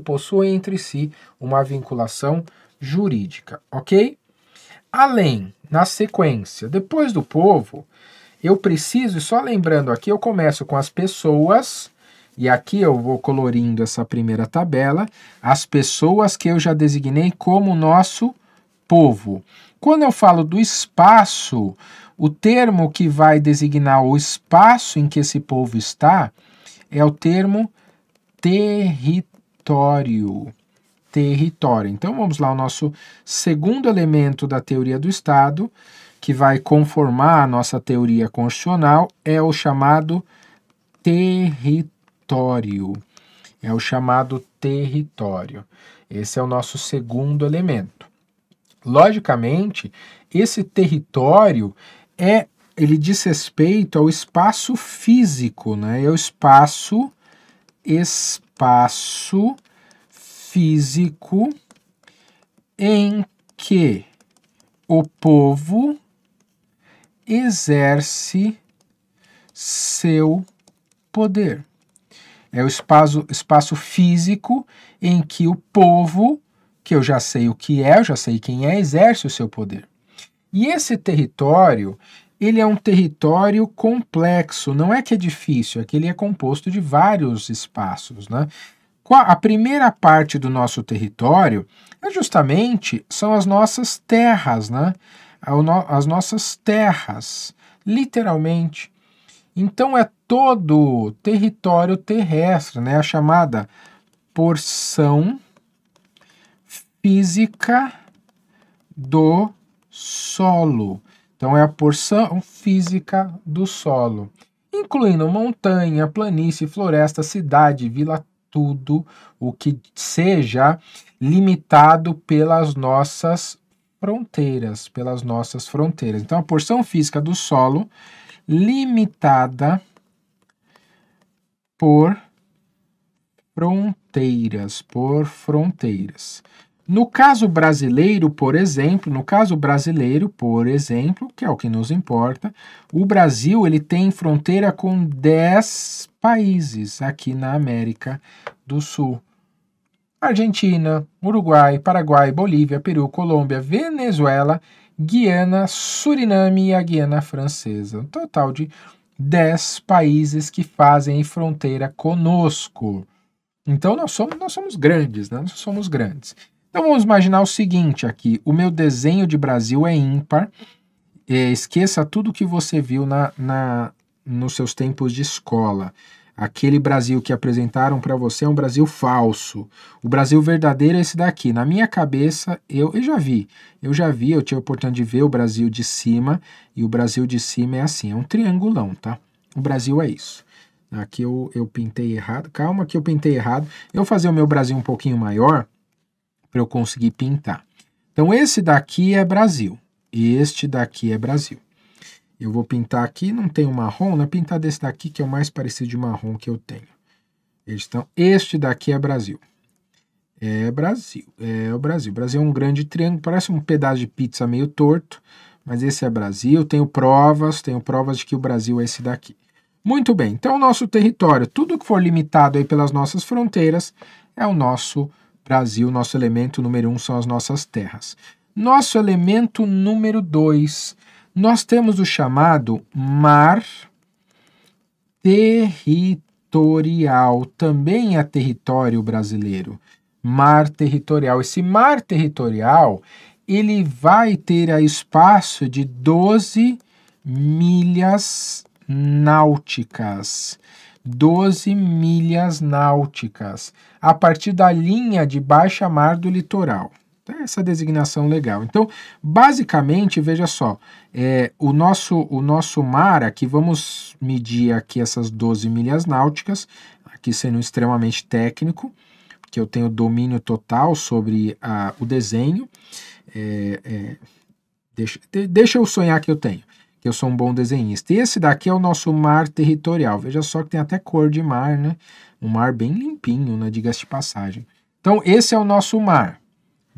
possuem entre si uma vinculação jurídica, ok? Além, na sequência, depois do povo, eu preciso, só lembrando aqui, eu começo com as pessoas, e aqui eu vou colorindo essa primeira tabela, as pessoas que eu já designei como nosso povo. Quando eu falo do espaço, o termo que vai designar o espaço em que esse povo está é o termo território. Território. Então vamos lá, o nosso segundo elemento da teoria do Estado, que vai conformar a nossa teoria constitucional, é o chamado território. É o chamado território. Esse é o nosso segundo elemento. Logicamente, esse território ele diz respeito ao espaço físico, né? É o espaço físico em que o povo exerce seu poder. É o espaço físico em que o povo, que eu já sei o que é, eu já sei quem é, exerce o seu poder. E esse território, ele é um território complexo, não é que é difícil, é que ele é composto de vários espaços, né? A primeira parte do nosso território são as nossas terras, né? As nossas terras, literalmente. Então é todo território terrestre, né? A chamada porção física do solo. Então é a porção física do solo, incluindo montanha, planície, floresta, cidade, vila, tudo o que seja limitado pelas nossas fronteiras, Então a porção física do solo limitada por fronteiras. No caso brasileiro, por exemplo, que é o que nos importa, o Brasil ele tem fronteira com 10 países aqui na América do Sul. Argentina, Uruguai, Paraguai, Bolívia, Peru, Colômbia, Venezuela, Guiana, Suriname e a Guiana Francesa. Um total de 10 países que fazem fronteira conosco. Então nós somos grandes, né? Nós somos grandes. Então vamos imaginar o seguinte aqui, o meu desenho de Brasil é ímpar, esqueça tudo que você viu nos seus tempos de escola. Aquele Brasil que apresentaram para você é um Brasil falso. O Brasil verdadeiro é esse daqui. Na minha cabeça, eu tive a oportunidade de ver o Brasil de cima, e o Brasil de cima é assim, é um triangulão, tá? O Brasil é isso. Aqui eu pintei errado, calma que eu pintei errado. Eu vou fazer o meu Brasil um pouquinho maior, para eu conseguir pintar. Então esse daqui é Brasil, este daqui é Brasil. Eu vou pintar aqui, não tem um marrom, né? Pintar desse daqui que é o mais parecido de marrom que eu tenho. Este daqui é Brasil. É o Brasil. O Brasil é um grande triângulo, parece um pedaço de pizza meio torto, mas esse é Brasil. Tenho provas de que o Brasil é esse daqui. Muito bem, então o nosso território, tudo que for limitado aí pelas nossas fronteiras, é o nosso Brasil. Nosso elemento número 1 são as nossas terras. Nosso elemento número 2, nós temos o chamado mar territorial, também é território brasileiro. Mar territorial. Esse mar territorial, ele vai ter a espaço de 12 milhas náuticas. 12 milhas náuticas, a partir da linha de baixa mar do litoral. Essa designação legal. Então, basicamente, veja só, o nosso mar aqui, vamos medir aqui essas 12 milhas náuticas, aqui sendo extremamente técnico, que eu tenho domínio total sobre o desenho. Deixa eu sonhar que eu tenho, que eu sou um bom desenhista. E esse daqui é o nosso mar territorial. Veja só que tem até cor de mar, né? Um mar bem limpinho, né? Diga-se de passagem. Então, esse é o nosso mar.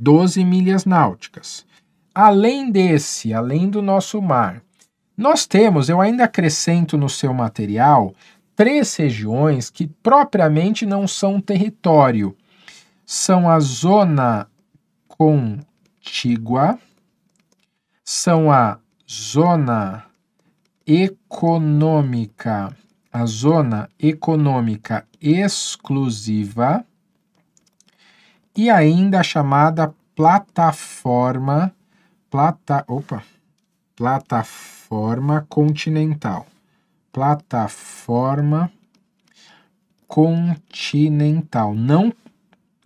12 milhas náuticas. Além do nosso mar, nós temos, eu ainda acrescento no seu material, 3 regiões que propriamente não são território. São a zona contígua, são a zona econômica exclusiva e ainda a chamada plataforma continental. Plataforma continental. Não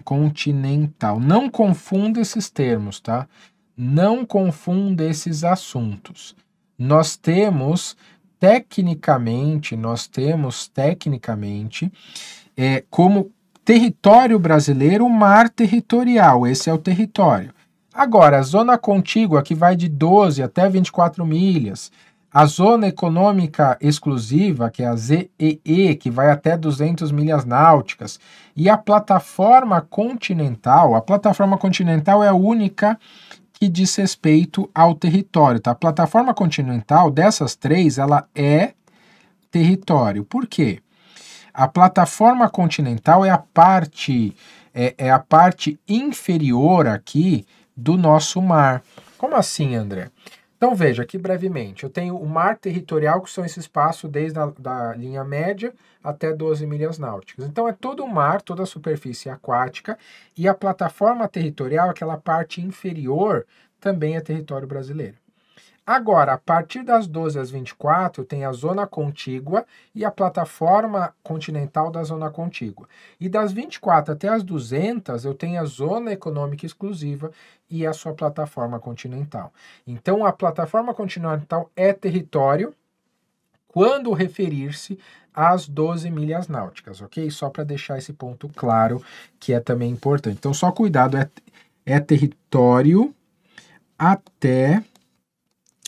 continental. Não confunda esses termos, tá? Não confunda esses assuntos. Nós temos tecnicamente, como território brasileiro, o mar territorial. Esse é o território. Agora, a zona contígua, que vai de 12 até 24 milhas, a zona econômica exclusiva, que é a ZEE, que vai até 200 milhas náuticas, e a plataforma continental é a única que diz respeito ao território, tá? A plataforma continental, dessas três, ela é território. Por quê? A plataforma continental é a parte inferior aqui do nosso mar. Como assim, André? Então veja aqui brevemente, eu tenho o mar territorial, que são esse espaço desde a da linha média até 12 milhas náuticas. Então é todo o mar, toda a superfície aquática, e a plataforma territorial, aquela parte inferior, também é território brasileiro. Agora, a partir das 12 às 24, tem a zona contígua e a plataforma continental da zona contígua. E das 24 até as 200, eu tenho a zona econômica exclusiva e a sua plataforma continental. Então, a plataforma continental é território quando referir-se às 12 milhas náuticas, ok? Só para deixar esse ponto claro, que é também importante. Então, só cuidado, é território até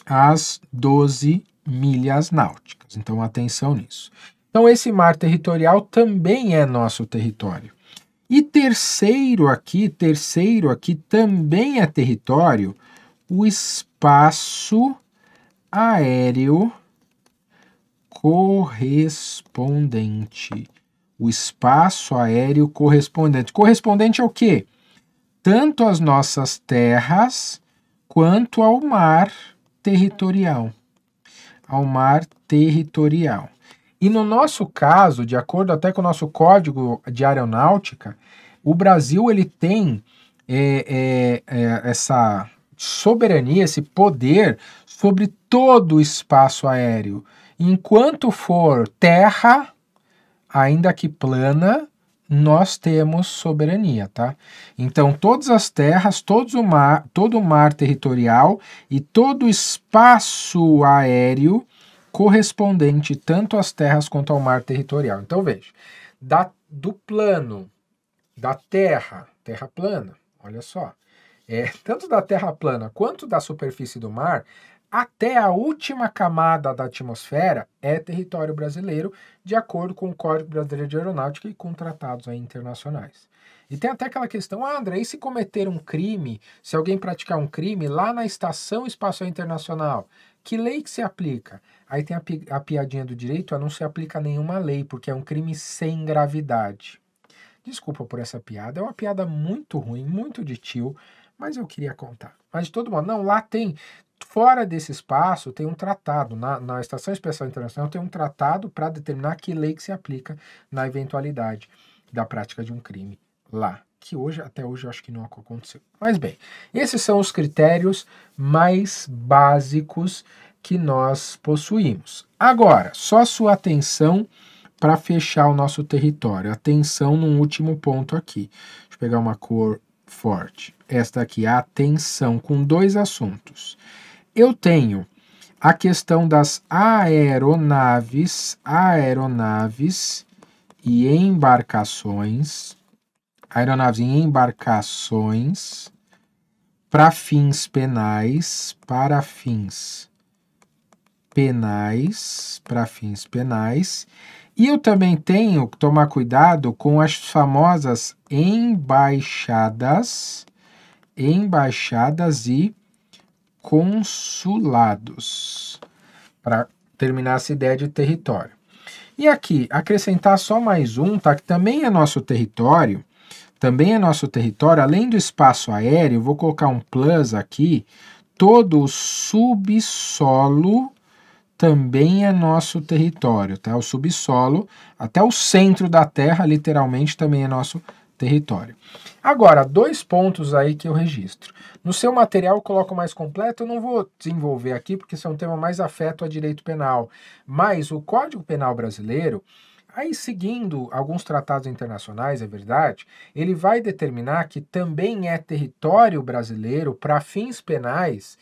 as 12 milhas náuticas. Então, atenção nisso. Então, esse mar territorial também é nosso território. E terceiro aqui também é território, o espaço aéreo correspondente. O espaço aéreo correspondente. Correspondente ao quê? Tanto às nossas terras quanto ao mar territorial. E no nosso caso, de acordo até com o nosso Código de Aeronáutica, o Brasil ele tem essa soberania, esse poder sobre todo o espaço aéreo. Enquanto for terra, ainda que plana, nós temos soberania, tá? Então, todas as terras, todo o mar territorial e todo o espaço aéreo correspondente tanto às terras quanto ao mar territorial. Então, veja, do plano, da terra plana, olha só, tanto da terra plana quanto da superfície do mar, até a última camada da atmosfera é território brasileiro, de acordo com o Código Brasileiro de Aeronáutica e com tratados aí internacionais. E tem até aquela questão, André, e se cometer um crime, se alguém praticar um crime lá na Estação Espacial Internacional, que lei que se aplica? Aí tem a piadinha do direito, não se aplica nenhuma lei, porque é um crime sem gravidade. Desculpa por essa piada, é uma piada muito ruim, muito de tio, mas eu queria contar. Mas de todo modo, não, lá tem... Fora desse espaço tem um tratado, na Estação Espacial Internacional tem um tratado para determinar que lei que se aplica na eventualidade da prática de um crime lá, que até hoje eu acho que não aconteceu. Mas bem, esses são os critérios mais básicos que nós possuímos. Agora, só sua atenção para fechar o nosso território. Atenção num último ponto aqui. Deixa eu pegar uma cor forte. Esta aqui, a atenção, com dois assuntos. Eu tenho a questão das aeronaves e embarcações, para fins penais, e eu também tenho que tomar cuidado com as famosas embaixadas e consulados, para terminar essa ideia de território. E aqui, acrescentar só mais um, tá? Que também é nosso território, além do espaço aéreo, vou colocar um plus aqui, todo o subsolo também é nosso território, tá? O subsolo, até o centro da Terra, literalmente, também é nosso território. Agora, 2 pontos aí que eu registro. No seu material eu coloco mais completo, eu não vou desenvolver aqui, porque esse é um tema mais afeto a direito penal. Mas o Código Penal brasileiro, aí seguindo alguns tratados internacionais, é verdade, ele vai determinar que também é território brasileiro, para fins penais,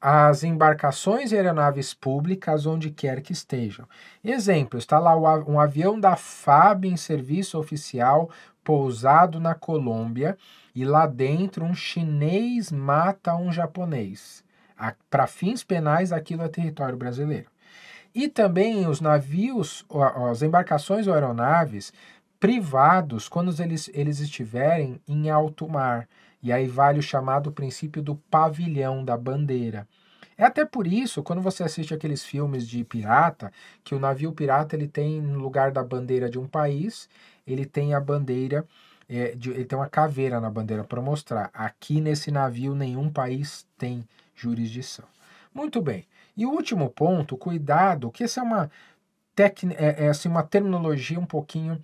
as embarcações e aeronaves públicas onde quer que estejam. Exemplo, está lá um avião da FAB em serviço oficial pousado na Colômbia e lá dentro um chinês mata um japonês. Para fins penais, aquilo é território brasileiro. E também os navios, as embarcações ou aeronaves privados, quando eles estiverem em alto mar. E aí vale o chamado princípio do pavilhão, da bandeira. É até por isso, quando você assiste aqueles filmes de pirata, que o navio pirata ele tem, no lugar da bandeira de um país, ele tem a bandeira, ele tem uma caveira na bandeira para mostrar. Aqui nesse navio nenhum país tem jurisdição. Muito bem. E o último ponto, cuidado, que essa é uma, assim, uma terminologia um pouquinho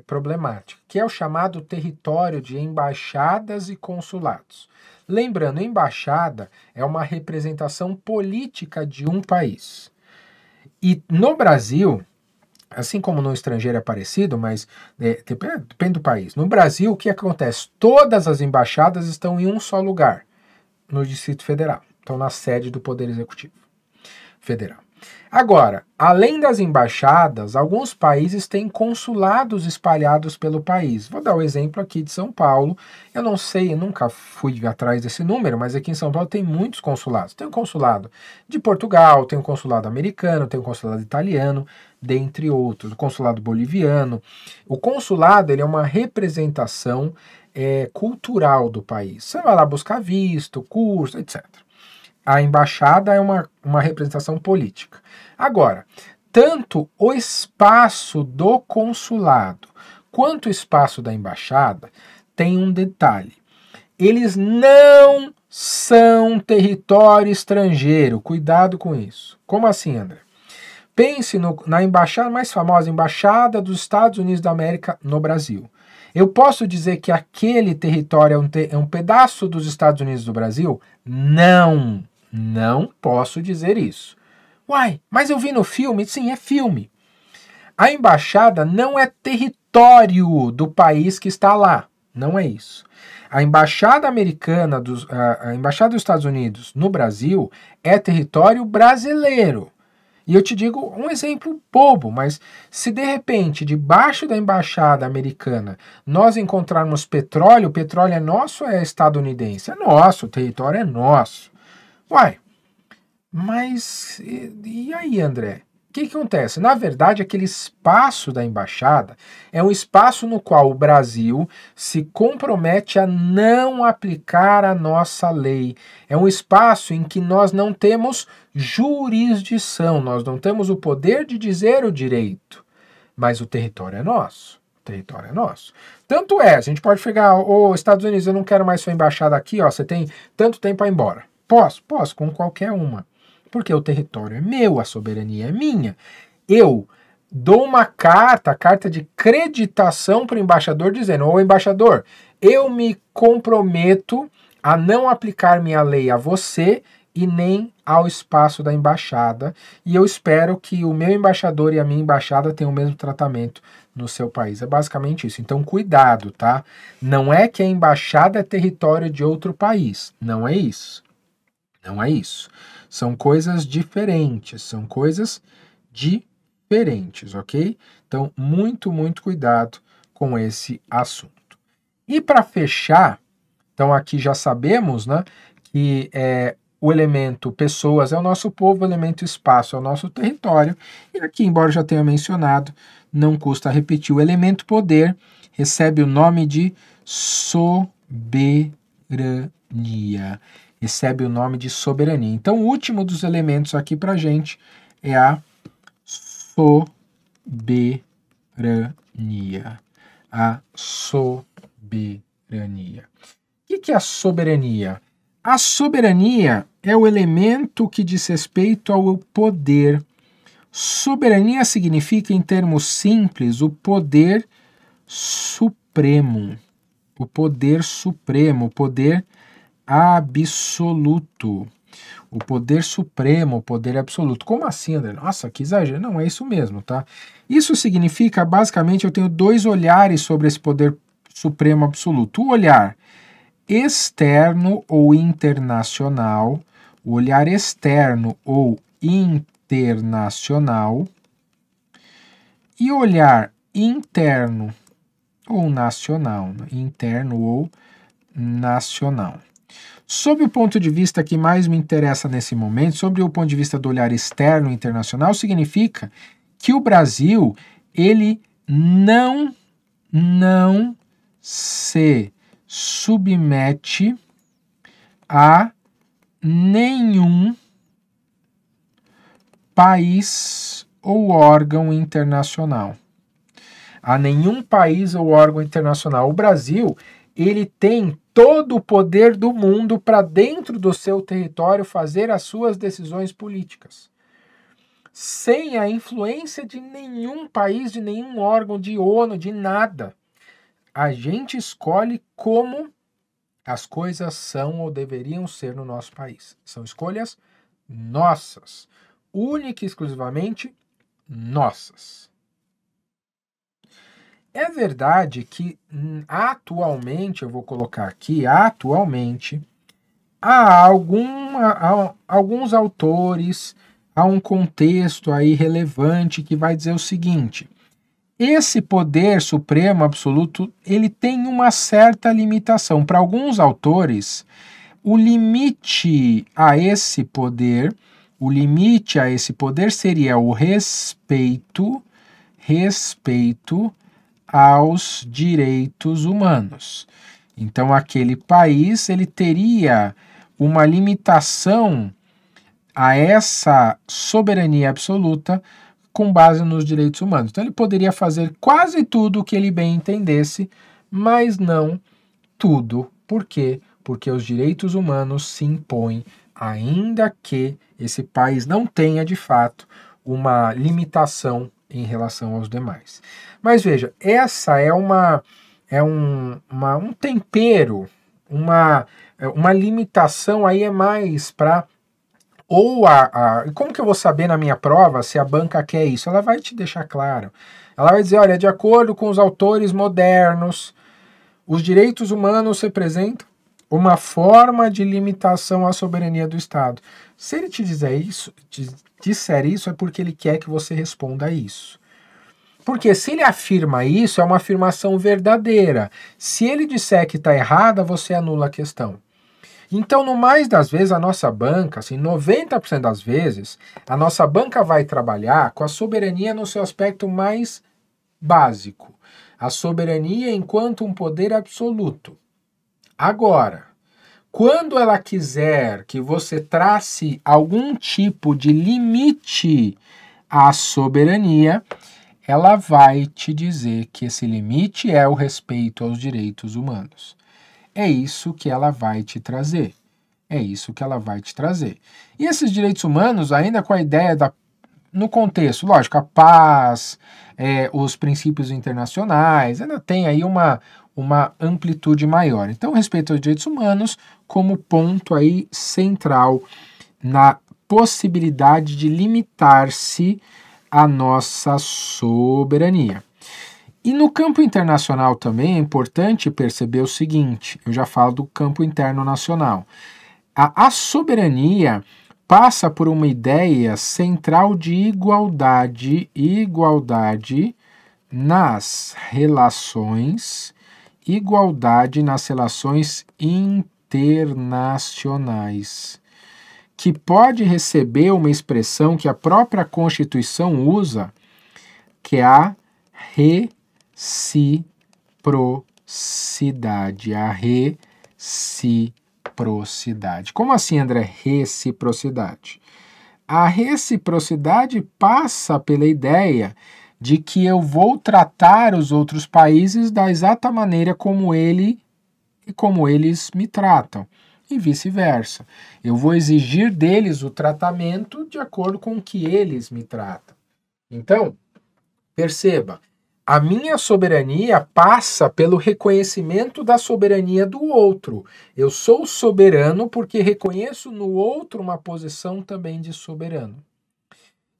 problemática, que é o chamado território de embaixadas e consulados. Lembrando, embaixada é uma representação política de um país. E no Brasil, assim como no estrangeiro é parecido, mas depende do país. No Brasil, o que acontece? Todas as embaixadas estão em um só lugar, no Distrito Federal. Estão na sede do Poder Executivo Federal. Agora, além das embaixadas, alguns países têm consulados espalhados pelo país. Vou dar o exemplo aqui de São Paulo. Eu não sei, eu nunca fui atrás desse número, mas aqui em São Paulo tem muitos consulados. Tem um consulado de Portugal, tem um consulado americano, tem um consulado italiano, dentre outros. O consulado boliviano. O consulado ele é uma representação cultural do país. Você vai lá buscar visto, curso, etc. A embaixada é uma representação política. Agora, tanto o espaço do consulado quanto o espaço da embaixada tem um detalhe. Eles não são território estrangeiro. Cuidado com isso. Como assim, André? Pense na embaixada mais famosa, Embaixada dos Estados Unidos da América no Brasil. Eu posso dizer que aquele território é um pedaço dos Estados Unidos do Brasil? Não. Não posso dizer isso. Uai, mas eu vi no filme? Sim, é filme. A embaixada não é território do país que está lá. Não é isso. A embaixada americana, a embaixada dos Estados Unidos no Brasil é território brasileiro. E eu te digo um exemplo bobo, mas se de repente, debaixo da embaixada americana, nós encontrarmos petróleo, o petróleo é nosso ou é estadunidense? É nosso, o território é nosso. Uai, mas e aí, André? O que acontece? Na verdade, aquele espaço da embaixada é um espaço no qual o Brasil se compromete a não aplicar a nossa lei. É um espaço em que nós não temos jurisdição, nós não temos o poder de dizer o direito, mas o território é nosso. O território é nosso. Tanto é, a gente pode chegar, Estados Unidos, eu não quero mais sua embaixada aqui, ó, você tem tanto tempo para ir embora. Posso, com qualquer uma. Porque o território é meu, a soberania é minha. Eu dou uma carta, carta de creditação para o embaixador, dizendo: ô embaixador, eu me comprometo a não aplicar minha lei a você e nem ao espaço da embaixada. E eu espero que o meu embaixador e a minha embaixada tenham o mesmo tratamento no seu país. É basicamente isso. Então, cuidado, tá? Não é que a embaixada é território de outro país. Não é isso. Não é isso. São coisas diferentes, ok? Então, muito cuidado com esse assunto. E para fechar, então aqui já sabemos, né, que o elemento pessoas é o nosso povo, o elemento espaço é o nosso território, e aqui, embora eu já tenha mencionado, não custa repetir, o elemento poder recebe o nome de soberania. Recebe o nome de soberania. Então, o último dos elementos aqui para a gente é a soberania. A soberania. O que é a soberania? A soberania é o elemento que diz respeito ao poder. Soberania significa, em termos simples, o poder supremo. O poder supremo, o poder absoluto. O poder supremo, o poder absoluto. Como assim, André? Nossa, que exagero. Não, é isso mesmo, tá? Isso significa, basicamente, eu tenho dois olhares sobre esse poder supremo absoluto. O olhar externo ou internacional, o olhar externo ou internacional, e o olhar interno ou nacional, interno ou nacional. Sob o ponto de vista que mais me interessa nesse momento, sobre o ponto de vista do olhar externo e internacional, significa que o Brasil, ele não se submete a nenhum país ou órgão internacional. A nenhum país ou órgão internacional. O Brasil, ele tem todo o poder do mundo para dentro do seu território fazer as suas decisões políticas. Sem a influência de nenhum país, de nenhum órgão, de ONU, de nada. A gente escolhe como as coisas são ou deveriam ser no nosso país. São escolhas nossas, única e exclusivamente nossas. É verdade que atualmente, eu vou colocar aqui, atualmente, há alguns autores, há um contexto aí relevante que vai dizer o seguinte: esse poder supremo absoluto, ele tem uma certa limitação. Para alguns autores, o limite a esse poder seria o respeito aos direitos humanos. Então, aquele país, ele teria uma limitação a essa soberania absoluta com base nos direitos humanos. Então, ele poderia fazer quase tudo o que ele bem entendesse, mas não tudo. Por quê? Porque os direitos humanos se impõem, ainda que esse país não tenha, de fato, uma limitação em relação aos demais. Mas veja, essa é um tempero, uma limitação aí é mais para... Ou como que eu vou saber na minha prova se a banca quer isso? Ela vai te deixar claro. Ela vai dizer, olha, de acordo com os autores modernos, os direitos humanos representam uma forma de limitação à soberania do Estado. Se ele te disser isso, é porque ele quer que você responda a isso. Porque se ele afirma isso, é uma afirmação verdadeira. Se ele disser que está errada, você anula a questão. Então, no mais das vezes, a nossa banca, assim, 90% das vezes, a nossa banca vai trabalhar com a soberania no seu aspecto mais básico. A soberania enquanto um poder absoluto. Agora, quando ela quiser que você trace algum tipo de limite à soberania, ela vai te dizer que esse limite é o respeito aos direitos humanos. É isso que ela vai te trazer. É isso que ela vai te trazer. E esses direitos humanos, ainda com a ideia no contexto, lógico, a paz, os princípios internacionais, ainda tem aí uma amplitude maior. Então, respeito aos direitos humanos como ponto aí central na possibilidade de limitar-se a nossa soberania. E no campo internacional também é importante perceber o seguinte, eu já falo do campo interno nacional. A soberania passa por uma ideia central de igualdade nas relações internacionais, que pode receber uma expressão que a própria Constituição usa, que é a reciprocidade. Como assim, André? Reciprocidade. A reciprocidade passa pela ideia de que eu vou tratar os outros países da exata maneira como eles me tratam. e vice-versa. Eu vou exigir deles o tratamento de acordo com o que eles me tratam. Então, perceba, a minha soberania passa pelo reconhecimento da soberania do outro. Eu sou soberano porque reconheço no outro uma posição também de soberano.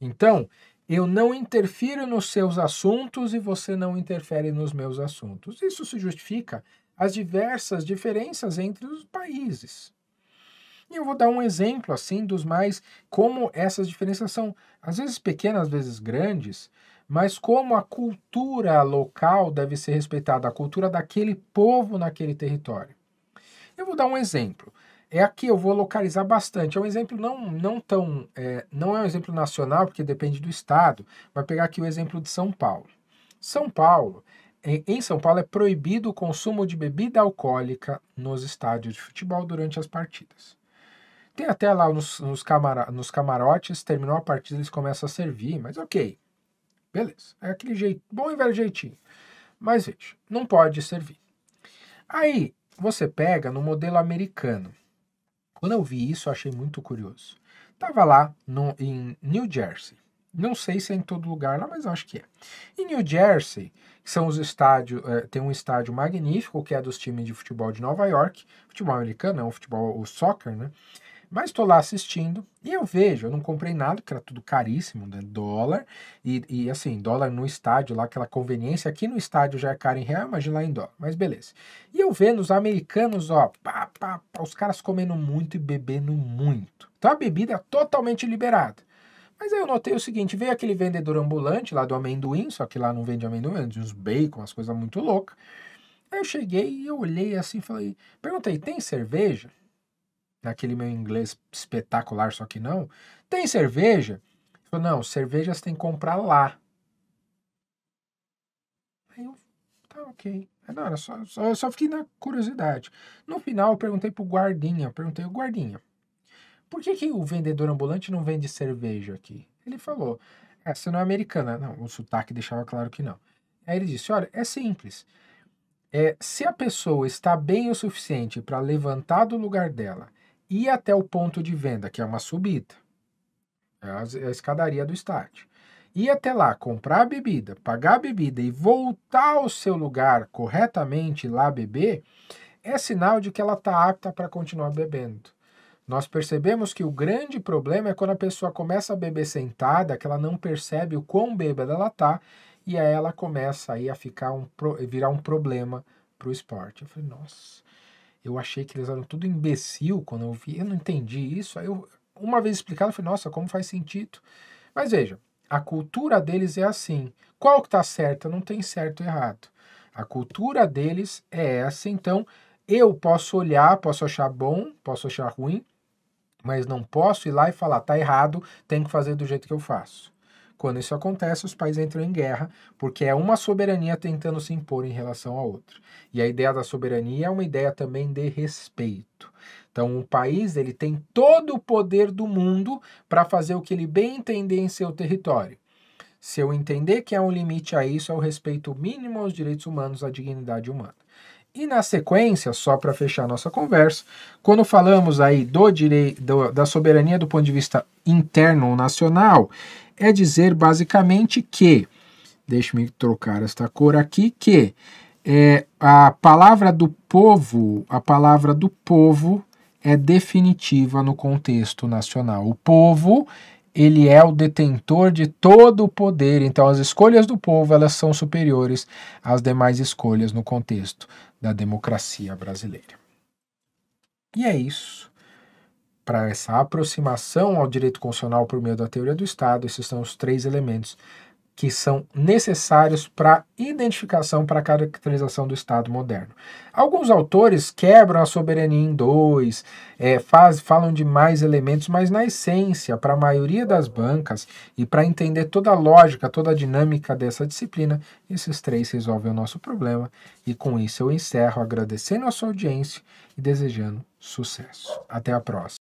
Então, eu não interfiro nos seus assuntos e você não interfere nos meus assuntos. Isso se justifica as diversas diferenças entre os países. E eu vou dar um exemplo assim dos mais, como essas diferenças são às vezes pequenas, às vezes grandes, mas como a cultura local deve ser respeitada, a cultura daquele povo naquele território. Eu vou dar um exemplo. Aqui eu vou localizar bastante. É um exemplo não é um exemplo nacional, porque depende do estado. Vai pegar aqui o exemplo de São Paulo. Em São Paulo é proibido o consumo de bebida alcoólica nos estádios de futebol durante as partidas. Tem até lá nos camarotes, terminou a partida, eles começam a servir, mas ok. Beleza, é aquele jeito, bom e velho jeitinho. Mas veja, não pode servir. Aí, você pega no modelo americano. Quando eu vi isso, eu achei muito curioso. Tava lá em New Jersey. Não sei se é em todo lugar lá, mas acho que é. Em New Jersey, são os estádios, tem um estádio magnífico, que é dos times de futebol de Nova York. Futebol americano, não, o soccer, né? Mas estou lá assistindo e eu vejo, eu não comprei nada, porque era tudo caríssimo, né? Dólar, e assim, dólar no estádio, lá aquela conveniência, aqui no estádio já é caro em real, imagina lá em dólar, mas beleza. E eu vendo os americanos, ó, os caras comendo muito e bebendo muito. Então a bebida é totalmente liberada. Mas aí eu notei o seguinte, veio aquele vendedor ambulante lá do amendoim, só que lá não vende amendoim, vende uns bacon, umas coisas muito loucas. Aí eu cheguei e eu olhei assim e falei, perguntei, tem cerveja? Naquele meu inglês espetacular, só que não. Tem cerveja? Ele falou, não, cerveja você tem que comprar lá. Aí eu, tá, ok. Não, era eu só fiquei na curiosidade. No final, eu perguntei pro guardinha, o guardinha, por que o vendedor ambulante não vende cerveja aqui? Ele falou, essa não é americana. Não, o sotaque deixava claro que não. Aí ele disse, olha, é simples. Se a pessoa está bem o suficiente para levantar do lugar dela, ir até o ponto de venda, que é uma subida, é a escadaria do estádio, ir até lá, comprar a bebida, pagar a bebida e voltar ao seu lugar corretamente lá beber, é sinal de que ela está apta para continuar bebendo. Nós percebemos que o grande problema é quando a pessoa começa a beber sentada, que ela não percebe o quão bêbada ela está, e aí ela começa aí a virar um problema para o esporte. Eu falei, nossa, eu achei que eles eram tudo imbecil quando eu vi, eu não entendi isso. Aí uma vez explicado, eu falei, nossa, como faz sentido? Mas veja, a cultura deles é assim. Qual que está certo? Não tem certo e errado. A cultura deles é essa, então eu posso olhar, posso achar bom, posso achar ruim, mas não posso ir lá e falar, tá errado, tem que fazer do jeito que eu faço. Quando isso acontece, os países entram em guerra, porque é uma soberania tentando se impor em relação a outra. E a ideia da soberania é uma ideia também de respeito. Então, o país ele tem todo o poder do mundo para fazer o que ele bem entender em seu território. Se eu entender que há um limite a isso, é o respeito mínimo aos direitos humanos, à dignidade humana. E na sequência, só para fechar nossa conversa, quando falamos aí da soberania do ponto de vista interno ou nacional, é dizer basicamente que, deixe-me trocar esta cor aqui, que a palavra do povo é definitiva no contexto nacional. O povo, ele é o detentor de todo o poder, então as escolhas do povo, elas são superiores às demais escolhas no contexto da democracia brasileira. E é isso. Para essa aproximação ao direito constitucional por meio da teoria do Estado, esses são os 3 elementos que são necessários para identificação, para a caracterização do Estado moderno. Alguns autores quebram a soberania em 2, falam de mais elementos, mas na essência, para a maioria das bancas e para entender toda a lógica, toda a dinâmica dessa disciplina, esses 3 resolvem o nosso problema. E com isso eu encerro agradecendo a sua audiência e desejando sucesso. Até a próxima.